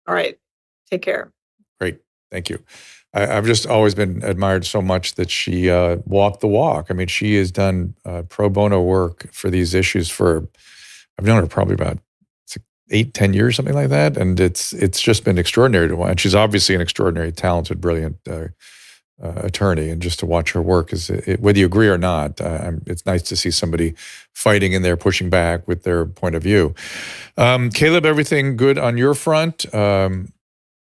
All right. Take care. Great. Thank you. I've just always been admired so much that she walked the walk. I mean, she has done pro bono work for these issues I've known her probably about 8-10 years, something like that. And it's just been extraordinary to watch. And she's obviously an extraordinary, talented, brilliant attorney. And just to watch her work, whether you agree or not, it's nice to see somebody fighting in there, pushing back with their point of view. Caleb, everything good on your front?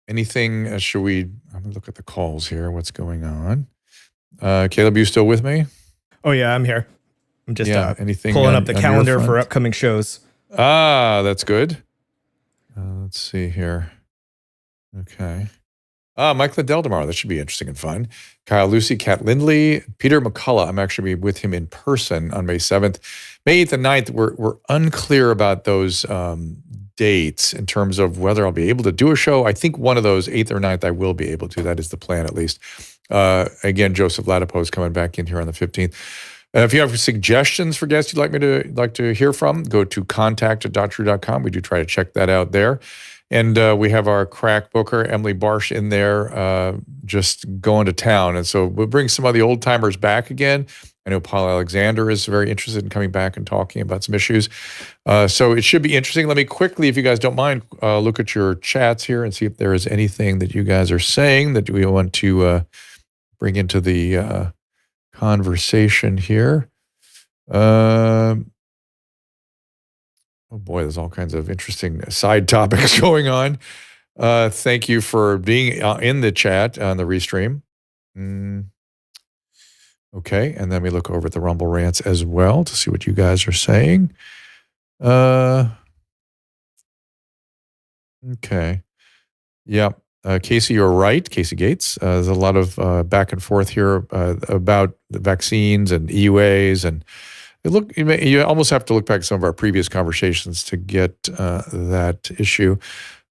Anything, I'm going to look at the calls here. What's going on? Caleb, you still with me? Oh, yeah, I'm here. I'm just anything pulling up the calendar for upcoming shows. Ah, that's good. Let's see here. Okay. Mike Liddell tomorrow. That should be interesting and fun. Kyle Lucy, Kat Lindley, Peter McCullough. I'm actually with him in person on May 7th. May 8th and 9th, we're unclear about those dates in terms of whether I'll be able to do a show. I think one of those, 8th or 9th, I will be able to. That is the plan, at least. Again, Joseph Latipo is coming back in here on the 15th. If you have suggestions for guests you'd like to hear from, go to contact@drdrew.com. We do try to check that out there. And we have our crack booker, Emily Barsh, in there just going to town. And so we'll bring some of the old timers back again. I know Paul Alexander is very interested in coming back and talking about some issues. So it should be interesting. Let me quickly, if you guys don't mind, look at your chats here and see if there is anything that you guys are saying that we want to bring into the conversation here. Oh boy, there's all kinds of interesting side topics going on. Thank you for being in the chat on the restream. Okay, and then we look over at the Rumble Rants as well to see what you guys are saying. Okay. Yeah. Casey, you're right. Casey Gates. There's a lot of back and forth here about the vaccines and EUAs, and you almost have to look back at some of our previous conversations to get that issue.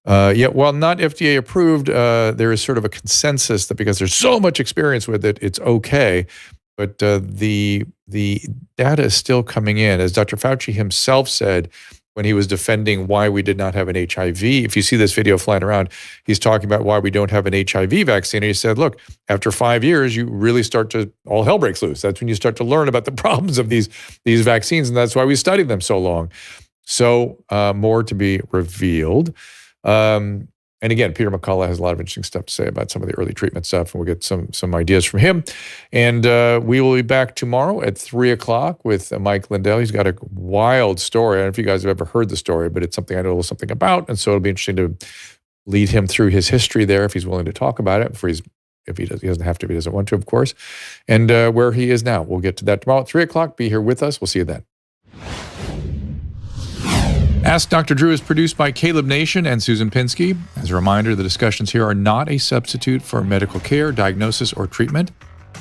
Yet, while not FDA approved, there is sort of a consensus that because there's so much experience with it, it's okay. But the data is still coming in, as Dr. Fauci himself said when he was defending why we did not have an HIV. If you see this video flying around, he's talking about why we don't have an HIV vaccine. And he said, look, after 5 years, you really all hell breaks loose. That's when you start to learn about the problems of these vaccines. And that's why we studied them so long. So more to be revealed. And again, Peter McCullough has a lot of interesting stuff to say about some of the early treatment stuff, and we'll get some ideas from him. And we will be back tomorrow at 3 o'clock with Mike Lindell. He's got a wild story. I don't know if you guys have ever heard the story, but it's something I know a little something about. And so it'll be interesting to lead him through his history there if he's willing to talk about it. If he doesn't have to, if he doesn't want to, of course. And where he is now. We'll get to that tomorrow at 3 o'clock. Be here with us. We'll see you then. Ask Dr. Drew is produced by Caleb Nation and Susan Pinsky. As a reminder, the discussions here are not a substitute for medical care, diagnosis, or treatment.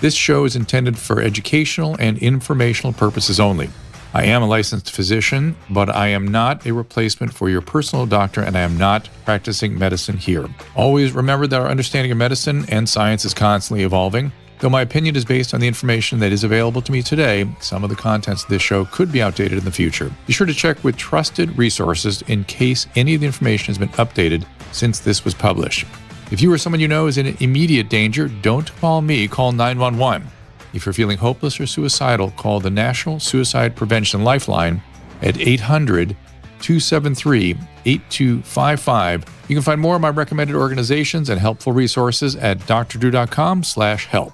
This show is intended for educational and informational purposes only. I am a licensed physician, but I am not a replacement for your personal doctor, and I am not practicing medicine here. Always remember that our understanding of medicine and science is constantly evolving. Though my opinion is based on the information that is available to me today, some of the contents of this show could be outdated in the future. Be sure to check with trusted resources in case any of the information has been updated since this was published. If you or someone you know is in immediate danger, don't call me, call 911. If you're feeling hopeless or suicidal, call the National Suicide Prevention Lifeline at 800-273-8255. You can find more of my recommended organizations and helpful resources at drdrew.com/help.